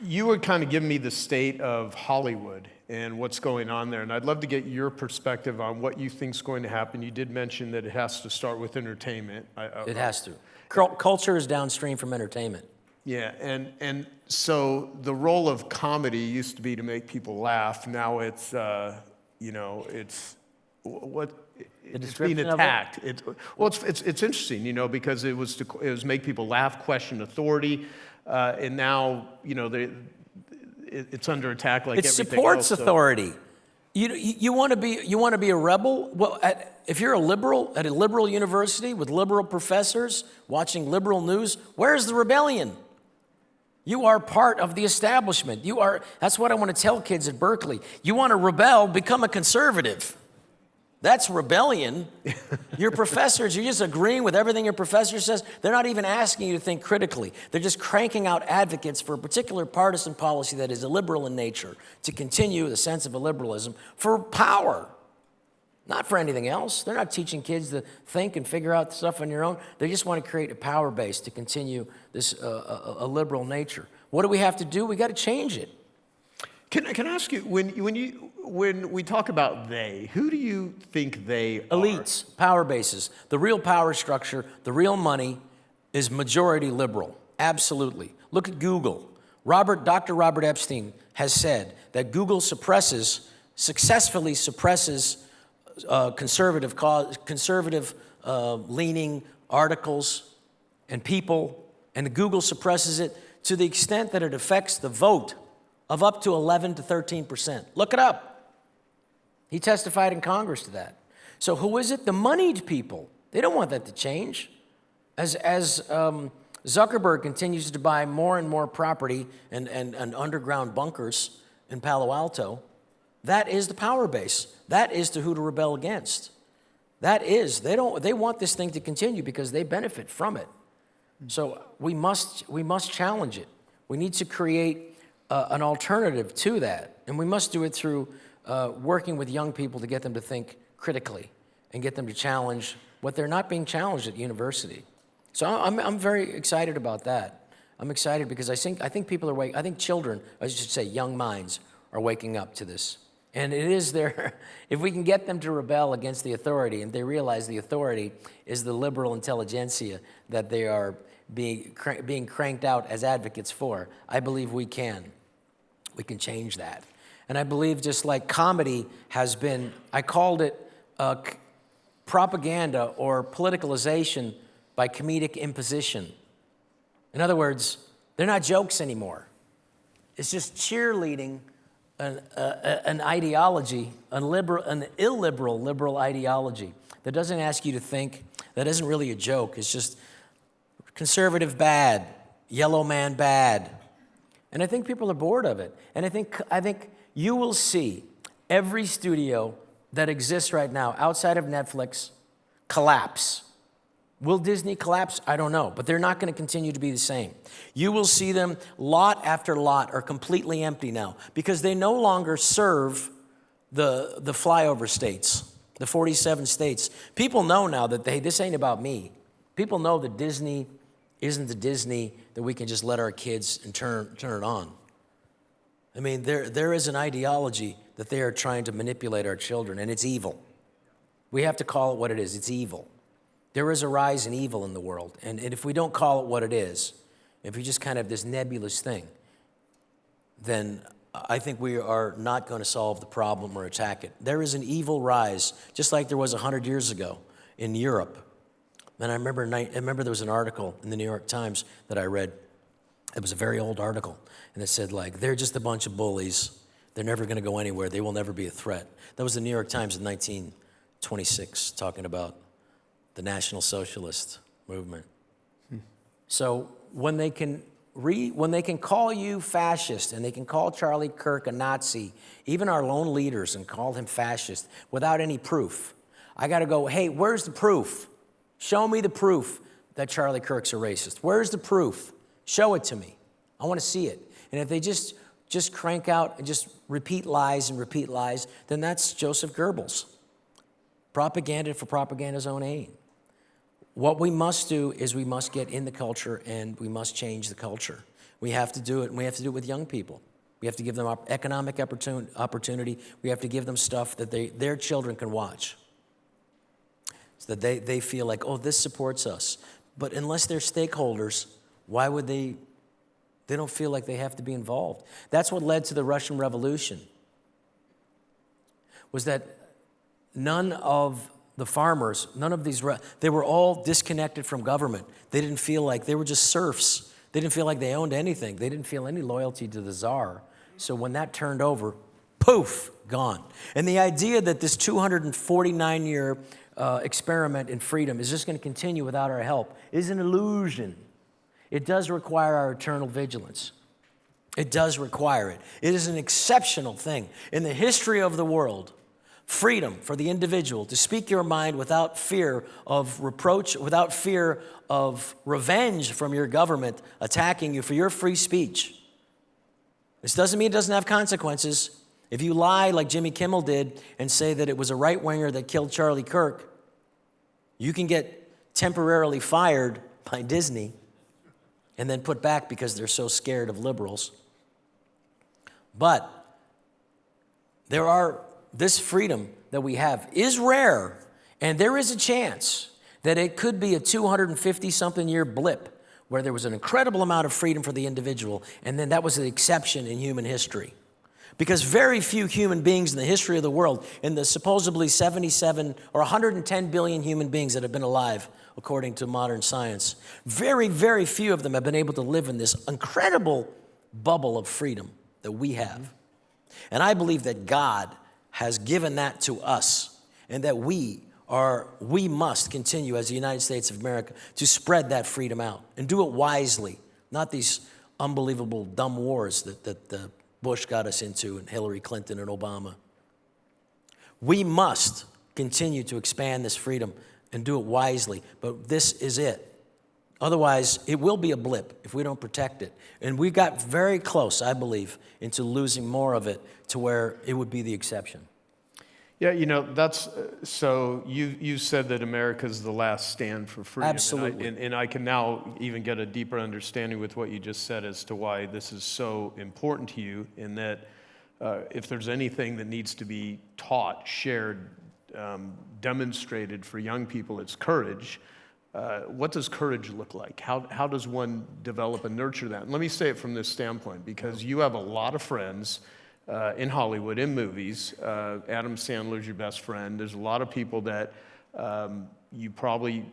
You were kind of giving me the state of Hollywood and what's going on there, and I'd love to get your perspective on what you think is going to happen. You did mention that it has to start with entertainment. It has to. Culture is downstream from entertainment. Yeah, and so the role of comedy used to be to make people laugh. Now it's, it's being attacked. It's interesting, because it was make people laugh, question authority, and now it's under attack like everything else. It supports authority. You want to be a rebel? Well, if you're a liberal at a liberal university with liberal professors watching liberal news, where's the rebellion? You are part of the establishment. That's what I want to tell kids at Berkeley. You want to rebel, become a conservative. That's rebellion. Your professors, you're just agreeing with everything your professor says. They're not even asking you to think critically. They're just cranking out advocates for a particular partisan policy that is illiberal in nature to continue the sense of illiberalism for power, not for anything else. They're not teaching kids to think and figure out stuff on your own. They just want to create a power base to continue this a liberal nature. What do we have to do? We got to change it. Can I ask you, when we talk about they, who do you think they are? Elites, power bases. The real power structure, the real money is majority liberal. Absolutely. Look at Google. Dr. Robert Epstein has said that Google successfully suppresses conservative leaning articles and people, and Google suppresses it to the extent that it affects the vote of up to 11 to 13%. Look it up. He testified in Congress to that. So who is it? The moneyed people. They don't want that to change. As Zuckerberg continues to buy more and more property and underground bunkers in Palo Alto, that is the power base. That is who to rebel against. They want this thing to continue because they benefit from it. So we must challenge it. We need to create an alternative to that, and we must do it through working with young people to get them to think critically and get them to challenge what they're not being challenged at university. So I'm very excited about that. I'm excited because I think people are I think children, I should say young minds, are waking up to this. And it is if we can get them to rebel against the authority, and they realize the authority is the liberal intelligentsia that they are being cranked out as advocates for, I believe we can change that. And I believe just like comedy has been, I called it propaganda or politicalization by comedic imposition. In other words, they're not jokes anymore. It's just cheerleading an ideology, an illiberal liberal ideology that doesn't ask you to think, that isn't really a joke. It's just conservative bad, yellow man bad. And I think people are bored of it. And I think you will see every studio that exists right now outside of Netflix collapse. Will Disney collapse? I don't know, but they're not going to continue to be the same. You will see them, lot after lot are completely empty now because they no longer serve the flyover states, the 47 states. People know now that this ain't about me. People know that Disney isn't the Disney that we can just let our kids and turn it on. I mean, there is an ideology that they are trying to manipulate our children, and it's evil. We have to call it what it is. It's evil. There is a rise in evil in the world, and if we don't call it what it is, if we just kind of this nebulous thing, then I think we are not going to solve the problem or attack it. There is an evil rise, just like there was 100 years ago in Europe. And I remember there was an article in the New York Times that I read. It was a very old article, and it said, like, they're just a bunch of bullies. They're never going to go anywhere. They will never be a threat. That was the New York Times in 1926, talking about the National Socialist movement. So when they can call you fascist, and they can call Charlie Kirk a Nazi, even our lone leaders, and call him fascist without any proof, I got to go, hey, where's the proof? Show me the proof that Charlie Kirk's a racist. Where's the proof? Show it to me. I want to see it. And if they just crank out and just repeat lies, then that's Joseph Goebbels. Propaganda for propaganda's own aim. What we must do is we must get in the culture and we must change the culture. We have to do it, and we have to do it with young people. We have to give them economic opportunity. We have to give them stuff that their children can watch, so that they feel like, oh, this supports us. But unless they're stakeholders, why would they don't feel like they have to be involved. That's what led to the Russian Revolution, was that none of the farmers, they were all disconnected from government. They didn't feel like, they were just serfs. They didn't feel like they owned anything. They didn't feel any loyalty to the czar. So when that turned over, poof, gone. And the idea that this 249-year experiment in freedom is just going to continue without our help is an illusion. It does require our eternal vigilance. It does require it. It is an exceptional thing in the history of the world. Freedom for the individual to speak your mind without fear of reproach, without fear of revenge from your government attacking you for your free speech. This doesn't mean it doesn't have consequences. If you lie like Jimmy Kimmel did and say that it was a right-winger that killed Charlie Kirk, you can get temporarily fired by Disney and then put back because they're so scared of liberals. But this freedom that we have is rare, and there is a chance that it could be a 250-something year blip where there was an incredible amount of freedom for the individual, and then that was an exception in human history. Because very few human beings in the history of the world, in the supposedly 77 or 110 billion human beings that have been alive, according to modern science, very, very few of them have been able to live in this incredible bubble of freedom that we have. And I believe that God has given that to us, and that we must continue as the United States of America to spread that freedom out and do it wisely, not these unbelievable dumb wars that Bush got us into, and Hillary Clinton and Obama. We must continue to expand this freedom and do it wisely, but this is it. Otherwise, it will be a blip if we don't protect it. And we got very close, I believe, into losing more of it to where it would be the exception. Yeah, you know, that's, so you said that America's the last stand for freedom. Absolutely. And I can now even get a deeper understanding with what you just said as to why this is so important to you, in that if there's anything that needs to be taught, shared, demonstrated for young people, it's courage. What does courage look like? How does one develop and nurture that? And let me say it from this standpoint, because you have a lot of friends in Hollywood, in movies. Adam Sandler's your best friend. There's a lot of people that you probably,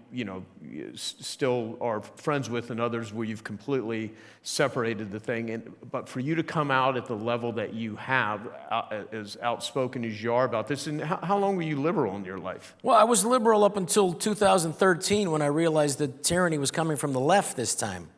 still are friends with, and others where you've completely separated the thing. But for you to come out at the level that you have, as outspoken as you are about this, and how long were you liberal in your life? Well, I was liberal up until 2013 when I realized that tyranny was coming from the left this time.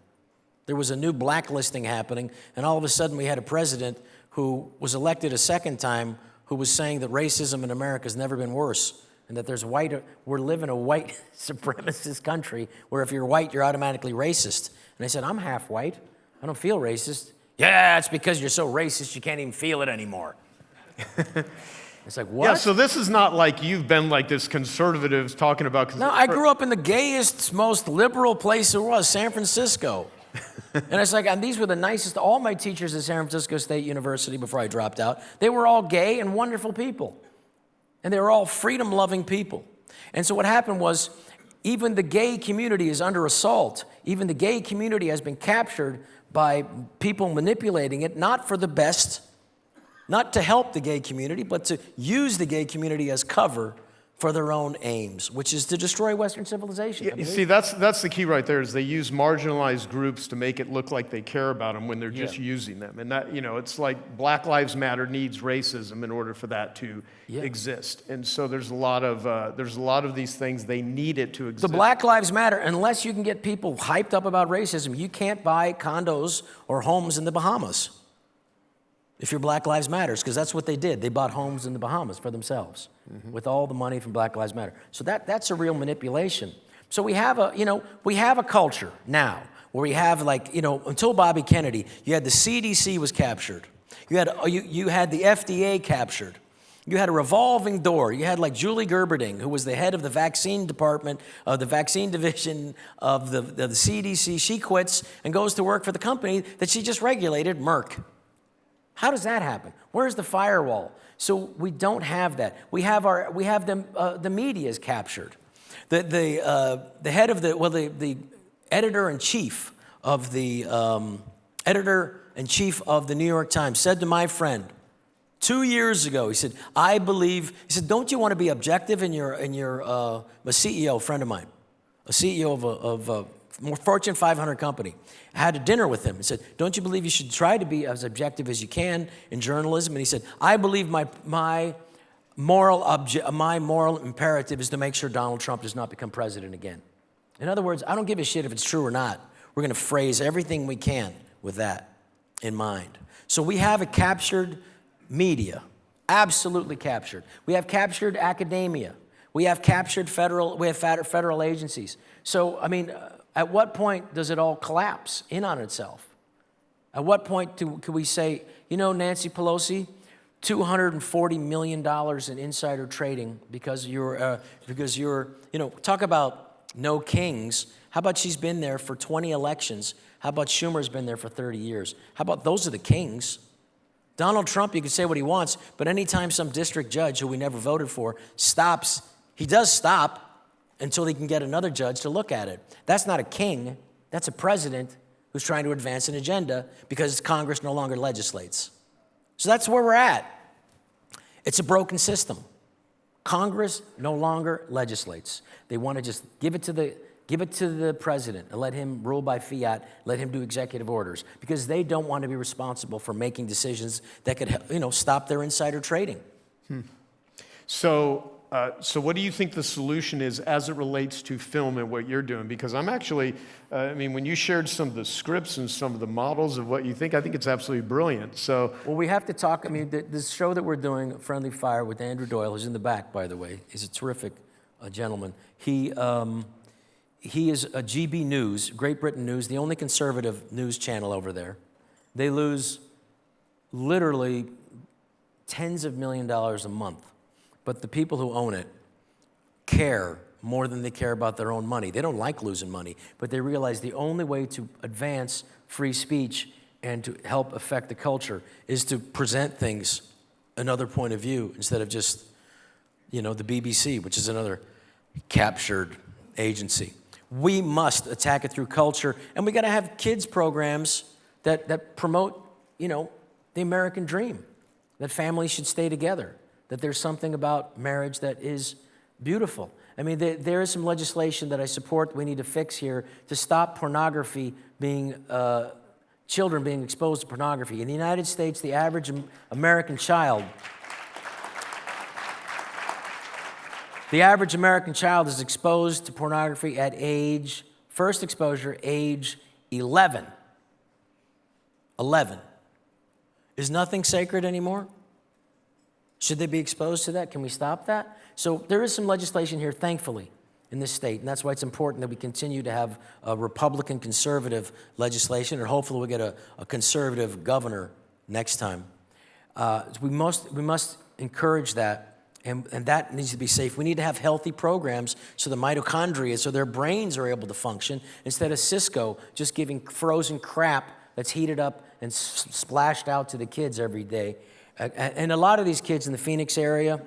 There was a new blacklisting happening, and all of a sudden we had a president who was elected a second time, who was saying that racism in America has never been worse, and that we live in a white supremacist country where if you're white, you're automatically racist. And I said, I'm half white. I don't feel racist. Yeah, it's because you're so racist you can't even feel it anymore. It's like, what? Yeah, so this is not like you've been like this conservatives talking about... No, I grew up in the gayest, most liberal place there was, San Francisco. And it's like, and these were the nicest, all my teachers at San Francisco State University before I dropped out, they were all gay and wonderful people. And they were all freedom-loving people. And so what happened was, even the gay community is under assault. Even the gay community has been captured by people manipulating it, not for the best, not to help the gay community, but to use the gay community as cover for their own aims, which is to destroy Western civilization. Yeah, you see, that's the key right there, is they use marginalized groups to make it look like they care about them when they're just using them. And that, it's like Black Lives Matter needs racism in order for that to exist. And so there's a lot of these things, they need it to exist. The Black Lives Matter, unless you can get people hyped up about racism, you can't buy condos or homes in the Bahamas. If your Black Lives Matters, because that's what they did. They bought homes in the Bahamas for themselves with all the money from Black Lives Matter. So that's a real manipulation. So we have a culture now where we have until Bobby Kennedy, you had the CDC was captured. You had the FDA captured. You had a revolving door. You had like Julie Gerberding, who was the head of the vaccine department, of the vaccine division of the CDC. She quits and goes to work for the company that she just regulated, Merck. How does that happen? Where's the firewall? So we don't have that. We have the media is captured. The head of the editor-in-chief of the editor-in-chief of the New York Times said to my friend 2 years ago, he said, don't you want to be objective in your a CEO, friend of mine, a CEO of a Fortune 500 company. I had a dinner with him and said, don't you believe you should try to be as objective as you can in journalism? And he said, I believe my moral imperative is to make sure Donald Trump does not become president again. In other words, I don't give a shit if it's true or not. We're going to phrase everything we can with that in mind. So we have a captured media, absolutely captured. We have captured academia. We have captured federal agencies. So, at what point does it all collapse in on itself? At what point could we say, Nancy Pelosi, $240 million in insider trading because you're, talk about no kings. How about she's been there for 20 elections? How about Schumer's been there for 30 years? How about those are the kings? Donald Trump, you can say what he wants, but anytime some district judge who we never voted for stops, he does stop until he can get another judge to look at it. That's not a king. That's a president who's trying to advance an agenda because Congress no longer legislates. So that's where we're at. It's a broken system. Congress no longer legislates. They want to just give it to the president and let him rule by fiat, let him do executive orders, because they don't want to be responsible for making decisions that could, stop their insider trading. So what do you think the solution is as it relates to film and what you're doing? Because I'm actually, when you shared some of the scripts and some of the models of what you think, I think it's absolutely brilliant. So, well, we have to talk. This show that we're doing, Friendly Fire, with Andrew Doyle, who's in the back, by the way, is a terrific gentleman. He is a GB News, Great Britain News, the only conservative news channel over there. They lose literally tens of millions of dollars a month. But the people who own it care more than they care about their own money. They don't like losing money, but they realize the only way to advance free speech and to help affect the culture is to present things another point of view instead of just, the BBC, which is another captured agency. We must attack it through culture, and we got to have kids programs that promote, the American dream, that families should stay together, that there's something about marriage that is beautiful. There is some legislation that I support we need to fix here to stop pornography children being exposed to pornography. In the United States, the average American child is exposed to pornography at first exposure, age 11. 11. Is nothing sacred anymore? Should they be exposed to that? Can we stop that? So there is some legislation here, thankfully, in this state, and that's why it's important that we continue to have a Republican conservative legislation, and hopefully we'll get a conservative governor next time. We must encourage that, and that needs to be safe. We need to have healthy programs so the mitochondria, so their brains are able to function, instead of Cisco just giving frozen crap that's heated up and splashed out to the kids every day. And a lot of these kids in the Phoenix area,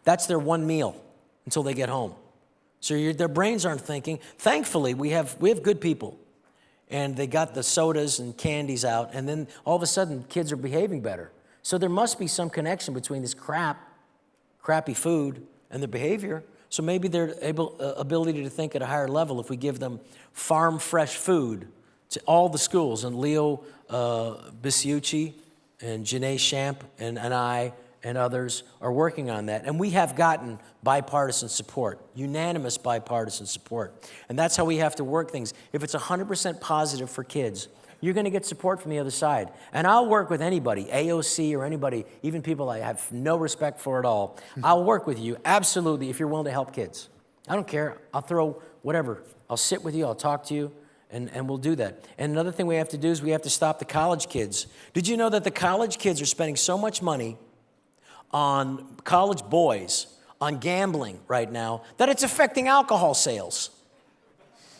that's their one meal until they get home. So their brains aren't thinking. Thankfully, we have good people, and they got the sodas and candies out, and then all of a sudden, kids are behaving better. So there must be some connection between this crappy food and their behavior. So maybe their ability to think at a higher level if we give them farm fresh food to all the schools. And Leo Bisiucci and Janae Shamp and I and others are working on that. And we have gotten bipartisan support, unanimous bipartisan support. And that's how we have to work things. If it's 100% positive for kids, you're going to get support from the other side. And I'll work with anybody, AOC or anybody, even people I have no respect for at all. I'll work with you, absolutely, if you're willing to help kids. I don't care. I'll throw whatever. I'll sit with you. I'll talk to you. And we'll do that. And another thing we have to do is we have to stop the college kids. Did you know that the college kids are spending so much money on college boys, on gambling right now, that it's affecting alcohol sales?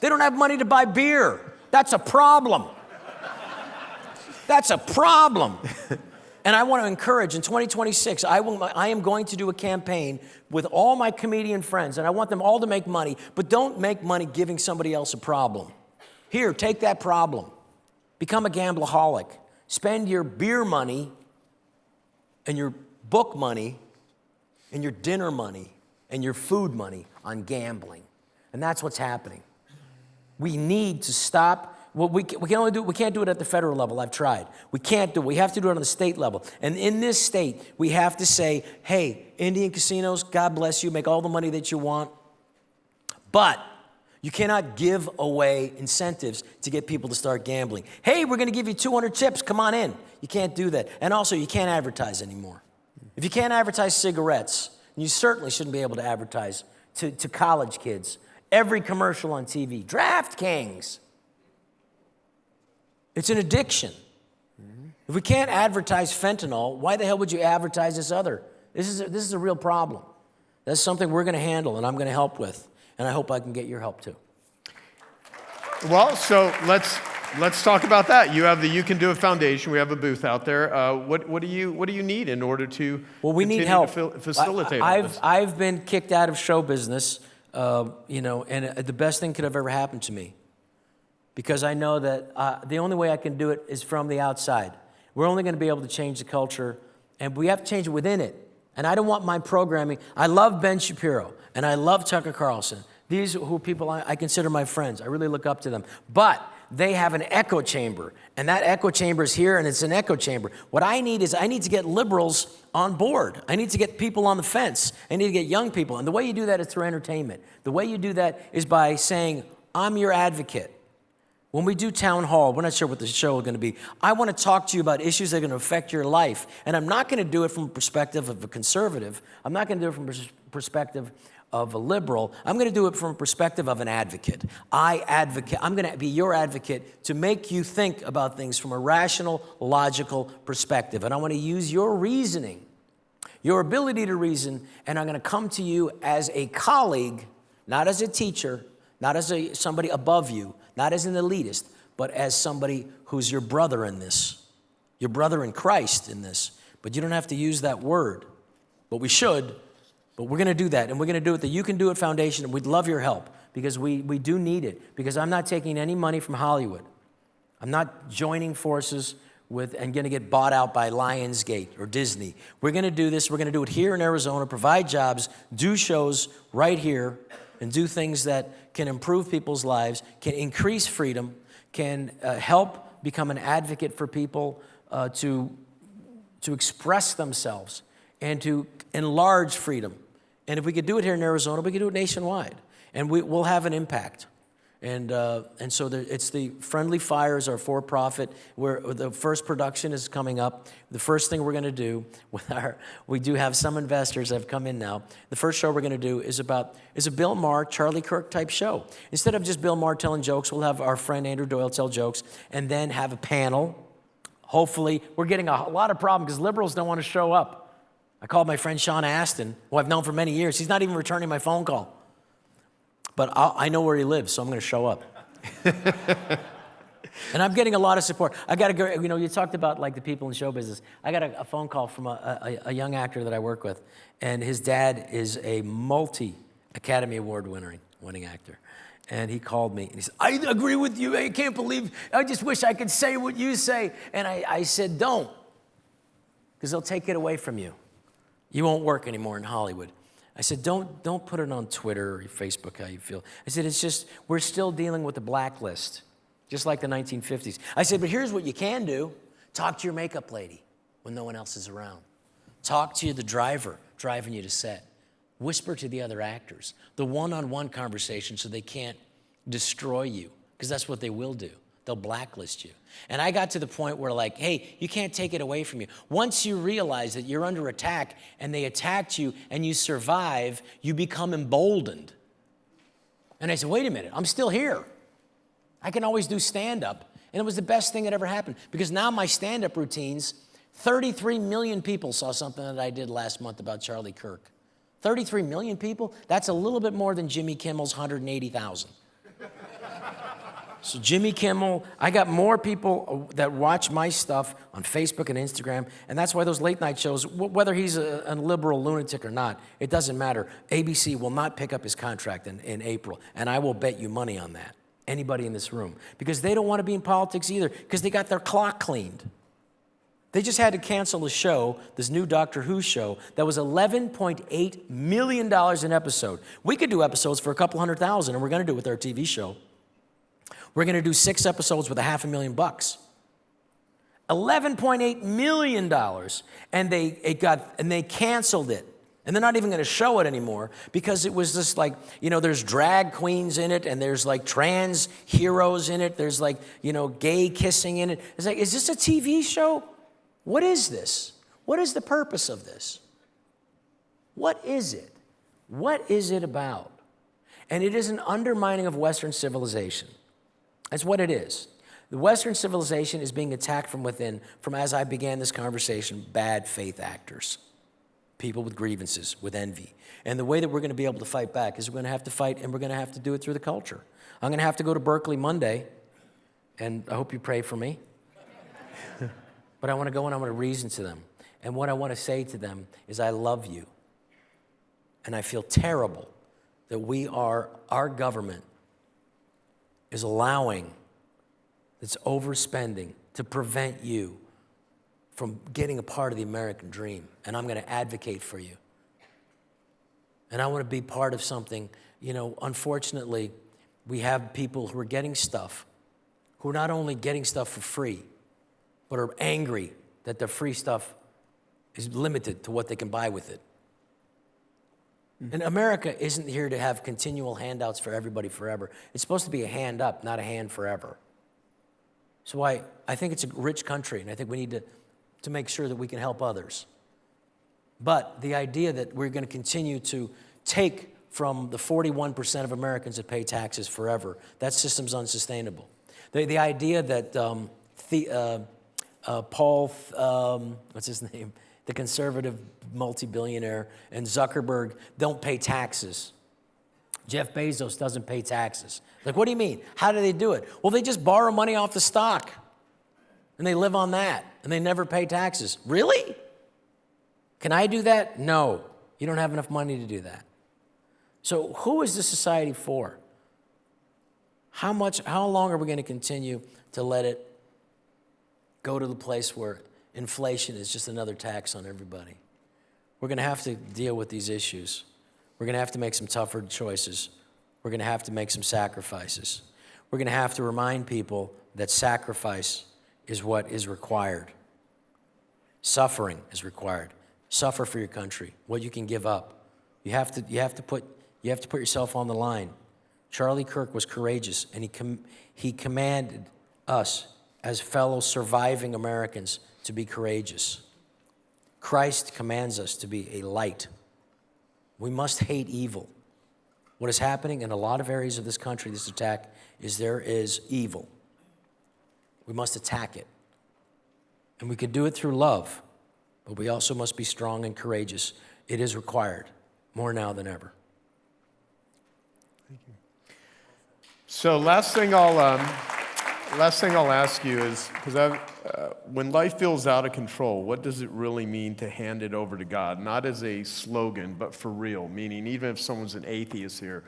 They don't have money to buy beer. That's a problem. That's a problem. And I want to encourage, in 2026, I am going to do a campaign with all my comedian friends, and I want them all to make money, but don't make money giving somebody else a problem. Here, take that problem. Become a gambleaholic. Spend your beer money and your book money and your dinner money and your food money on gambling. And that's what's happening. We need to stop. Well, we can't do it at the federal level. I've tried. We can't do it. We have to do it on the state level. And in this state, we have to say, hey, Indian casinos, God bless you, make all the money that you want. But you cannot give away incentives to get people to start gambling. Hey, we're going to give you 200 chips. Come on in. You can't do that. And also, you can't advertise anymore. If you can't advertise cigarettes, you certainly shouldn't be able to advertise to college kids. Every commercial on TV, DraftKings. It's an addiction. If we can't advertise fentanyl, why the hell would you advertise this other? This is a real problem. That's something we're going to handle and I'm going to help with. And I hope I can get your help too. Well, so let's let's talk about that. You have the You Can Do It Foundation. We have a booth out there. What do you need in order to we need continue help. to facilitate all this? I've been kicked out of show business, and the best thing could have ever happened to me, because I know that the only way I can do it is from the outside. We're only going to be able to change the culture, and we have to change it within it. And I don't want my programming. I love Ben Shapiro, and I love Tucker Carlson. These are people I consider my friends. I really look up to them. But they have an echo chamber, and that echo chamber is here, and it's an echo chamber. What I need is I need to get liberals on board. I need to get people on the fence. I need to get young people. And the way you do that is through entertainment. The way you do that is by saying, I'm your advocate. When we do town hall, we're not sure what the show is going to be. I want to talk to you about issues that are going to affect your life. And I'm not going to do it from a perspective of a conservative. I'm not going to do it from a perspective of a liberal. I'm going to do it from a perspective of an advocate. I'm going to be your advocate to make you think about things from a rational, logical perspective. And I want to use your reasoning, your ability to reason, and I'm going to come to you as a colleague, not as a teacher, not as somebody above you, not as an elitist, but as somebody who's your brother in this, your brother in Christ in this. But you don't have to use that word, but we should. But we're going to do that, and we're going to do it the You Can Do It Foundation, and we'd love your help, because we do need it, because I'm not taking any money from Hollywood. I'm not joining forces with and going to get bought out by Lionsgate or Disney. We're going to do this. We're going to do it here in Arizona, provide jobs, do shows right here, and do things that can improve people's lives, can increase freedom, can help become an advocate for people to express themselves and to enlarge freedom. And if we could do it here in Arizona, we could do it nationwide, and we'll have an impact. And so it's the Friendly Fire is our for-profit, where the first production is coming up. The first thing we're going to do we do have some investors that have come in now. The first show we're going to do is a Bill Maher, Charlie Kirk type show. Instead of just Bill Maher telling jokes, we'll have our friend Andrew Doyle tell jokes, and then have a panel. Hopefully, we're getting a lot of problems because liberals don't want to show up. I called my friend Sean Astin, who I've known for many years. He's not even returning my phone call. But I know where he lives, so I'm going to show up. And I'm getting a lot of support. I got to go, you talked about like the people in show business. I got a phone call from a young actor that I work with, and his dad is a multi-Academy Award winning actor. And he called me, and he said, I agree with you. I can't believe, I just wish I could say what you say. And I said, don't, because they'll take it away from you. You won't work anymore in Hollywood. I said, don't put it on Twitter or Facebook how you feel. I said, it's just, we're still dealing with the blacklist, just like the 1950s. I said, but here's what you can do. Talk to your makeup lady when no one else is around. Talk to the driver driving you to set. Whisper to the other actors. The one-on-one conversation so they can't destroy you, because that's what they will do. They'll blacklist you. And I got to the point where like, hey, you can't take it away from you. Once you realize that you're under attack and they attacked you and you survive, you become emboldened. And I said, wait a minute, I'm still here. I can always do stand-up. And it was the best thing that ever happened, because now my stand-up routines, 33 million people saw something that I did last month about Charlie Kirk. 33 million people? That's a little bit more than Jimmy Kimmel's 180,000. So Jimmy Kimmel, I got more people that watch my stuff on Facebook and Instagram, and that's why those late night shows, whether he's a liberal lunatic or not, it doesn't matter. ABC will not pick up his contract in April, and I will bet you money on that, anybody in this room, because they don't want to be in politics either, because they got their clock cleaned. They just had to cancel a show, this new Doctor Who show, that was $11.8 million an episode. We could do episodes for a couple $100,000, and we're going to do it with our TV show. We're going to do 6 episodes with $500,000. $11.8 million, and they canceled it. And they're not even going to show it anymore, because it was just like, there's drag queens in it, and there's like trans heroes in it. There's like, gay kissing in it. It's like, is this a TV show? What is this? What is the purpose of this? What is it? What is it about? And it is an undermining of Western civilization. That's what it is. The Western civilization is being attacked from within, from, as I began this conversation, bad faith actors, people with grievances, with envy. And the way that we're going to be able to fight back is we're going to have to fight, and we're going to have to do it through the culture. I'm going to have to go to Berkeley Monday and I hope you pray for me. But I want to go and I want to reason to them. And what I want to say to them is I love you. And I feel terrible that our government is allowing this overspending to prevent you from getting a part of the American dream. And I'm going to advocate for you. And I want to be part of something. You know, unfortunately, we have people who are getting stuff, who are not only getting stuff for free, but are angry that the free stuff is limited to what they can buy with it. And America isn't here to have continual handouts for everybody forever. It's supposed to be a hand up, not a hand forever. So I think it's a rich country, and I think we need to make sure that we can help others. But the idea that we're going to continue to take from the 41% of Americans that pay taxes forever, that system's unsustainable. The idea that Paul, what's his name? The conservative multi-billionaire, and Zuckerberg don't pay taxes. Jeff Bezos doesn't pay taxes. Like, what do you mean? How do they do it? Well, they just borrow money off the stock, and they live on that, and they never pay taxes. Really? Can I do that? No. You don't have enough money to do that. So who is this society for? How long are we going to continue to let it go to the place where inflation is just another tax on everybody? We're going to have to deal with these issues. We're going to have to make some tougher choices. We're going to have to make some sacrifices. We're going to have to remind people that sacrifice is what is required. Suffering is required. Suffer for your country, what you can give up. You have to put yourself on the line. Charlie Kirk was courageous, and he commanded us as fellow surviving Americans to be courageous. Christ commands us to be a light. We must hate evil. What is happening in a lot of areas of this country, this attack, is there is evil. We must attack it. And we can do it through love, but we also must be strong and courageous. It is required, more now than ever. Thank you. So last thing I'll ask you is, because when life feels out of control, what does it really mean to hand it over to God? Not as a slogan, but for real, meaning even if someone's an atheist here,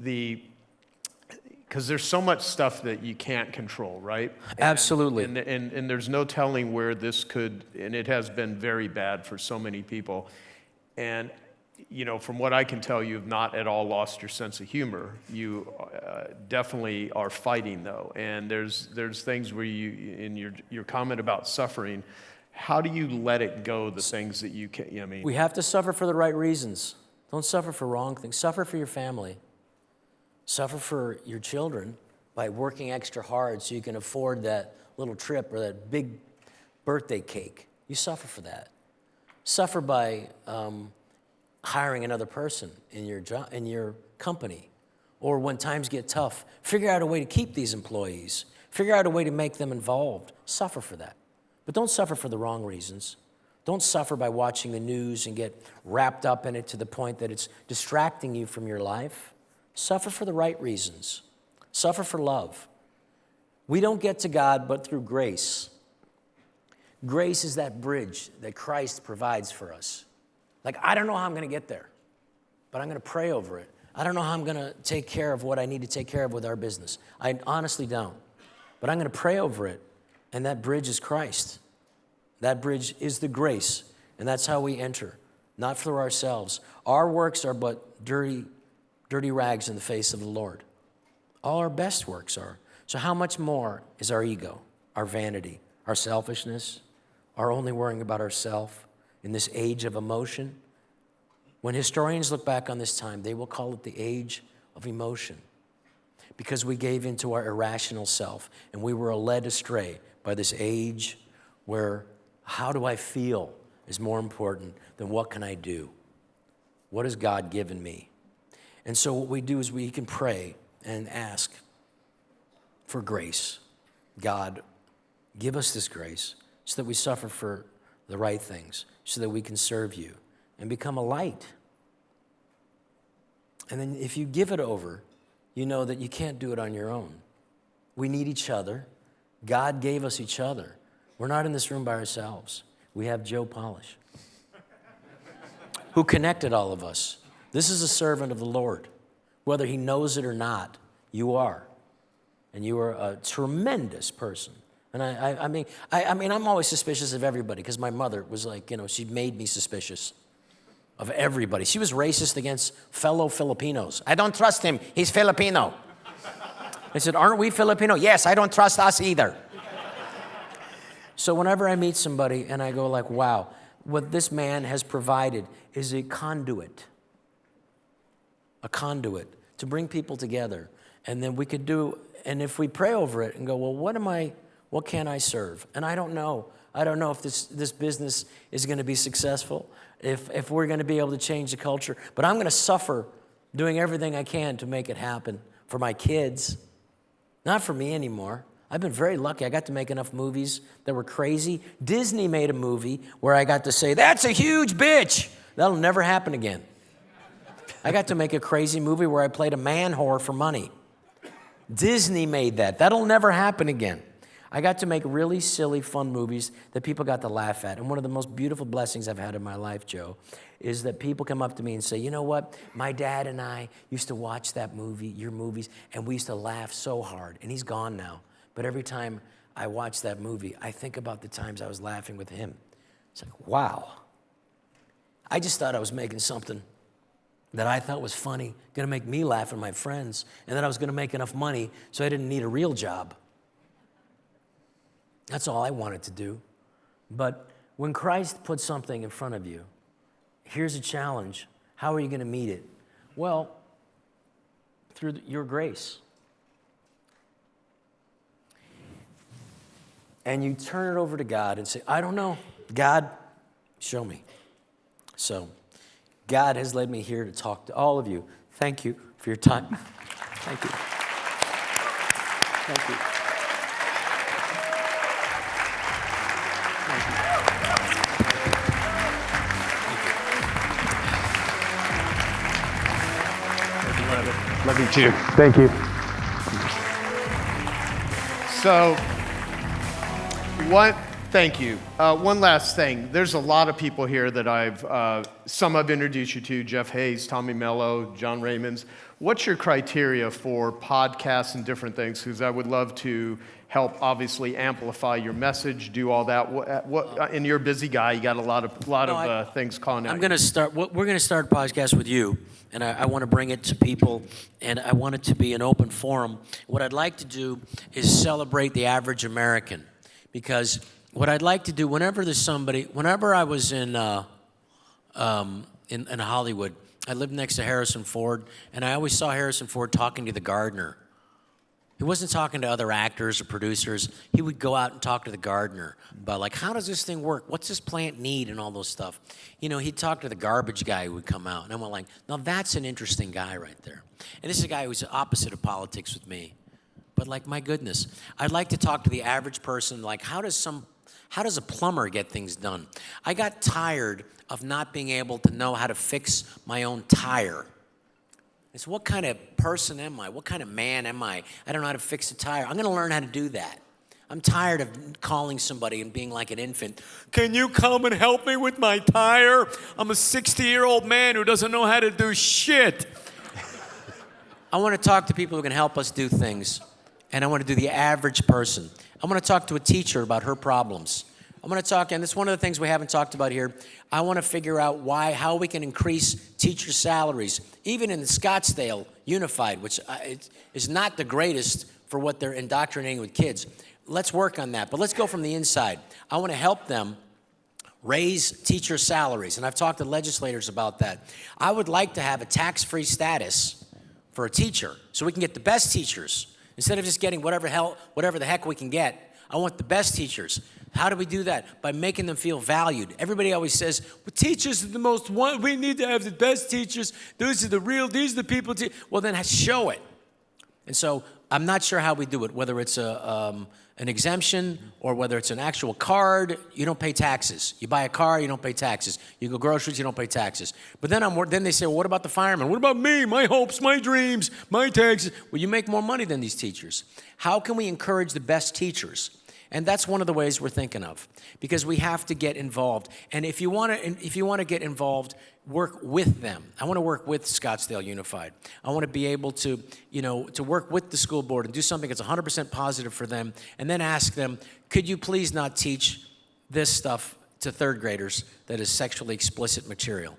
because there's so much stuff that you can't control, right? Absolutely. And there's no telling where this could, and it has been very bad for so many people. And you know, from what I can tell, you have not at all lost your sense of humor. You definitely are fighting, though. And there's things where you, in your comment about suffering, how do you let it go, the things that you can, I mean? We have to suffer for the right reasons. Don't suffer for wrong things. Suffer for your family. Suffer for your children by working extra hard so you can afford that little trip or that big birthday cake. You suffer for that. Suffer by hiring another person in your job, in your company, or when times get tough, figure out a way to keep these employees. Figure out a way to make them involved. Suffer for that. But don't suffer for the wrong reasons. Don't suffer by watching the news and get wrapped up in it to the point that it's distracting you from your life. Suffer for the right reasons. Suffer for love. We don't get to God but through grace. Grace is that bridge that Christ provides for us. Like, I don't know how I'm going to get there, but I'm going to pray over it. I don't know how I'm going to take care of what I need to take care of with our business. I honestly don't. But I'm going to pray over it, and that bridge is Christ. That bridge is the grace, and that's how we enter, not for ourselves. Our works are but dirty rags in the face of the Lord. All our best works are. So how much more is our ego, our vanity, our selfishness, our only worrying about ourselves? In this age of emotion, when historians look back on this time, they will call it the age of emotion because we gave into our irrational self and we were led astray by this age where how do I feel is more important than what can I do? What has God given me? And so what we do is we can pray and ask for grace. God, give us this grace so that we suffer for the right things, so that we can serve you and become a light. And then if you give it over, you know that you can't do it on your own. We need each other. God gave us each other. We're not in this room by ourselves. We have Joe Polish, who connected all of us. This is a servant of the Lord. Whether he knows it or not, you are. And you are a tremendous person. And I mean, I'm always suspicious of everybody because my mother was like, she made me suspicious of everybody. She was racist against fellow Filipinos. I don't trust him. He's Filipino. I said, aren't we Filipino? Yes, I don't trust us either. So whenever I meet somebody and I go like, wow, what this man has provided is a conduit to bring people together. And then we could do, and if we pray over it and go, well, what can I serve? And I don't know. I don't know if this business is going to be successful, if we're going to be able to change the culture. But I'm going to suffer doing everything I can to make it happen for my kids, not for me anymore. I've been very lucky. I got to make enough movies that were crazy. Disney made a movie where I got to say, that's a huge bitch. That'll never happen again. I got to make a crazy movie where I played a man whore for money. Disney made that. That'll never happen again. I got to make really silly, fun movies that people got to laugh at. And one of the most beautiful blessings I've had in my life, Joe, is that people come up to me and say, you know what? My dad and I used to watch that movie, your movies, and we used to laugh so hard. And he's gone now. But every time I watch that movie, I think about the times I was laughing with him. It's like, wow. I just thought I was making something that I thought was funny, going to make me laugh and my friends, and that I was going to make enough money so I didn't need a real job. That's all I wanted to do. But when Christ puts something in front of you, here's a challenge. How are you going to meet it? Well, through your grace. And you turn it over to God and say, I don't know. God, show me. So God has led me here to talk to all of you. Thank you for your time. Thank you. Thank you. Love you too. Thank you. So, thank you. One last thing. There's a lot of people here that some I've introduced you to, Jeff Hayes, Tommy Mello, John Raymonds. What's your criteria for podcasts and different things? Because I would love to help, obviously, amplify your message, do all that. And you're a busy guy. You got a lot of things calling out. We're going to start a podcast with you, and I want to bring it to people, and I want it to be an open forum. What I'd like to do is celebrate the average American, because what I'd like to do, whenever I was in Hollywood, I lived next to Harrison Ford, and I always saw Harrison Ford talking to the gardener. He wasn't talking to other actors or producers. He would go out and talk to the gardener about, like, how does this thing work? What's this plant need and all those stuff. He'd talk to the garbage guy who would come out. And I went like, now that's an interesting guy right there. And this is a guy who's the opposite of politics with me. But like, my goodness, I'd like to talk to the average person, like, how does a plumber get things done? I got tired of not being able to know how to fix my own tire. It's what kind of person am I? What kind of man am I? I don't know how to fix a tire. I'm going to learn how to do that. I'm tired of calling somebody and being like an infant. Can you come and help me with my tire? I'm a 60-year-old man who doesn't know how to do shit. I want to talk to people who can help us do things. And I want to do the average person. I want to talk to a teacher about her problems. I'm going to talk, and it's one of the things we haven't talked about here. I want to figure out how we can increase teacher salaries, even in Scottsdale Unified, which is not the greatest for what they're indoctrinating with kids. Let's work on that, but let's go from the inside. I want to help them raise teacher salaries, and I've talked to legislators about that. I would like to have a tax-free status for a teacher so we can get the best teachers. Instead of just getting whatever the heck we can get, I want the best teachers. How do we do that? By making them feel valued. Everybody always says, well, teachers are the most one. We need to have the best teachers. These are the people. Well, then show it. And so I'm not sure how we do it, whether it's an exemption or whether it's an actual card. You don't pay taxes. You buy a car, you don't pay taxes. You go groceries, you don't pay taxes. But then they say, well, what about the firemen? What about me, my hopes, my dreams, my taxes? Well, you make more money than these teachers. How can we encourage the best teachers? And that's one of the ways we're thinking of, because we have to get involved. And if you want to get involved, work with them. I want to work with Scottsdale Unified. I want to be able to, to work with the school board and do something that's 100% positive for them, and then ask them, could you please not teach this stuff to third graders that is sexually explicit material?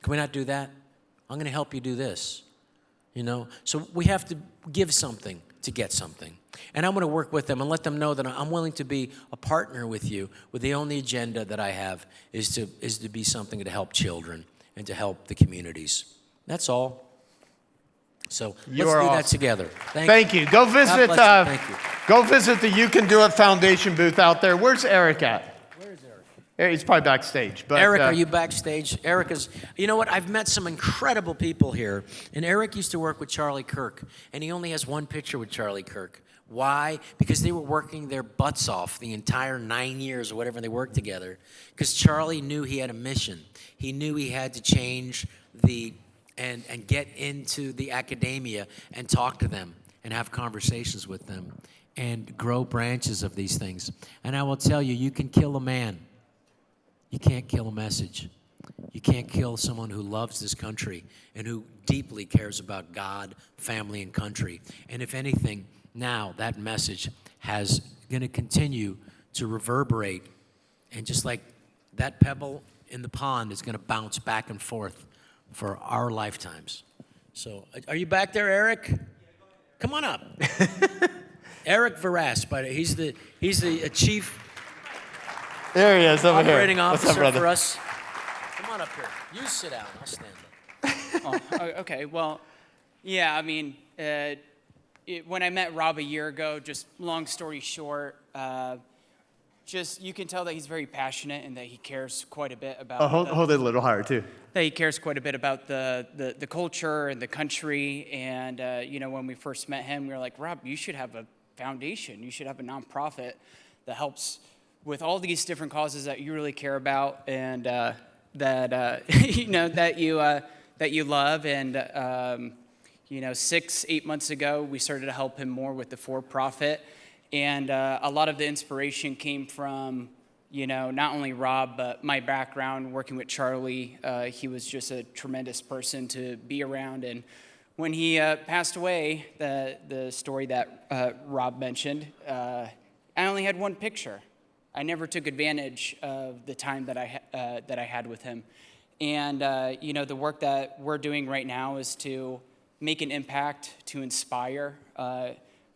Can we not do that? I'm going to help you do this. So we have to give something to get something. And I'm going to work with them and let them know that I'm willing to be a partner with you, with the only agenda that I have is to be something to help children and to help the communities. That's all. So let's do that together. Thank you. Go visit. Thank you. Go visit the You Can Do It Foundation booth out there. Where's Eric at? Where's Eric? He's probably backstage. But, Eric, are you backstage? Eric is, you know what? I've met some incredible people here. And Eric used to work with Charlie Kirk. And he only has one picture with Charlie Kirk. Why? Because they were working their butts off the entire 9 years or whatever they worked together. Because Charlie knew he had a mission. He knew he had to change and get into the academia and talk to them and have conversations with them and grow branches of these things. And I will tell you, you can kill a man. You can't kill a message. You can't kill someone who loves this country and who deeply cares about God, family, and country. And if anything, now that message has going to continue to reverberate, and just like that pebble in the pond is going to bounce back and forth for our lifetimes. So, are you back there, Eric? Come on up. Eric Verras, but he's the chief there he is, over operating here. officer for us. Come on up here. You sit down. I'll stand up. Okay. Well, yeah. I mean. When I met Rob a year ago, just long story short, you can tell that he's very passionate and that he cares quite a bit about. Hold it a little higher too. That he cares quite a bit about the culture and the country. And when we first met him, we were like, Rob, you should have a foundation. You should have a nonprofit that helps with all these different causes that you really care about and that you love. And 6-8 months ago, we started to help him more with the for-profit. And a lot of the inspiration came from, not only Rob, but my background working with Charlie. He was just a tremendous person to be around. And when he passed away, the story that Rob mentioned, I only had one picture. I never took advantage of the time that I had with him. And, the work that we're doing right now is to make an impact, to inspire.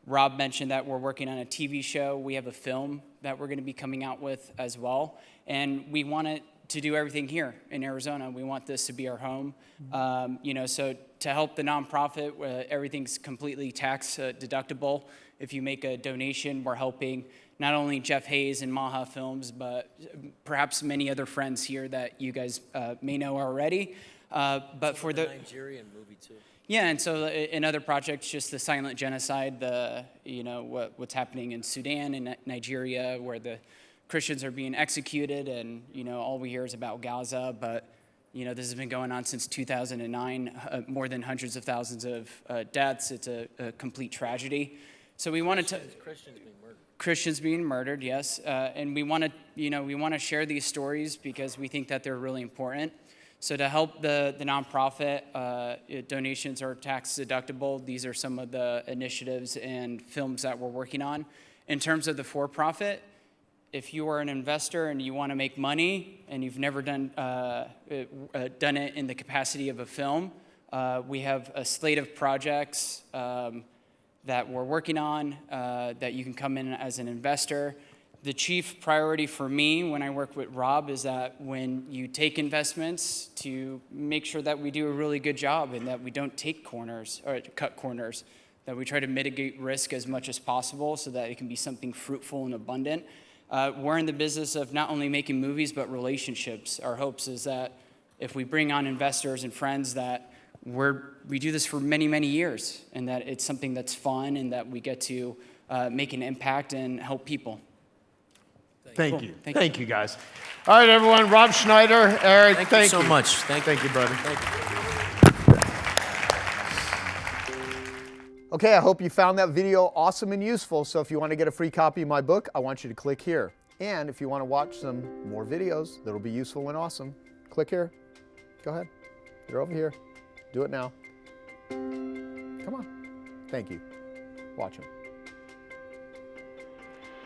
Rob mentioned that we're working on a TV show. We have a film that we're going to be coming out with as well. And we want it to do everything here in Arizona. We want this to be our home. So to help the nonprofit, everything's completely tax deductible. If you make a donation, we're helping not only Jeff Hayes and Maha Films, but perhaps many other friends here that you guys may know already. But for the Nigerian movie too. Yeah, and so in other projects, just the silent genocide, what's happening in Sudan and Nigeria, where the Christians are being executed, and all we hear is about Gaza. But this has been going on since 2009, more than hundreds of thousands of deaths. It's a complete tragedy. So we wanted to Christians being murdered, yes, and we want to share these stories because we think that they're really important. So to help the nonprofit, donations are tax deductible. These are some of the initiatives and films that we're working on. In terms of the for-profit, if you are an investor and you want to make money and you've never done it in the capacity of a film, we have a slate of projects that we're working on that you can come in as an investor. The chief priority for me when I work with Rob is that when you take investments, to make sure that we do a really good job and that we don't take corners or cut corners, that we try to mitigate risk as much as possible so that it can be something fruitful and abundant. We're in the business of not only making movies, but relationships. Our hopes is that if we bring on investors and friends, that we do this for many, many years, and that it's something that's fun and that we get to make an impact and help people. Thank Cool. you. Thank Thank you, guys. All right, everyone. Rob Schneider, Eric, Thank you so much. Thank you, brother. Okay, I hope you found that video awesome and useful. So if you want to get a free copy of my book, I want you to click here. And if you want to watch some more videos that'll be useful and awesome, click here. Go ahead. They're over here. Do it now. Come on. Thank you. Watch them.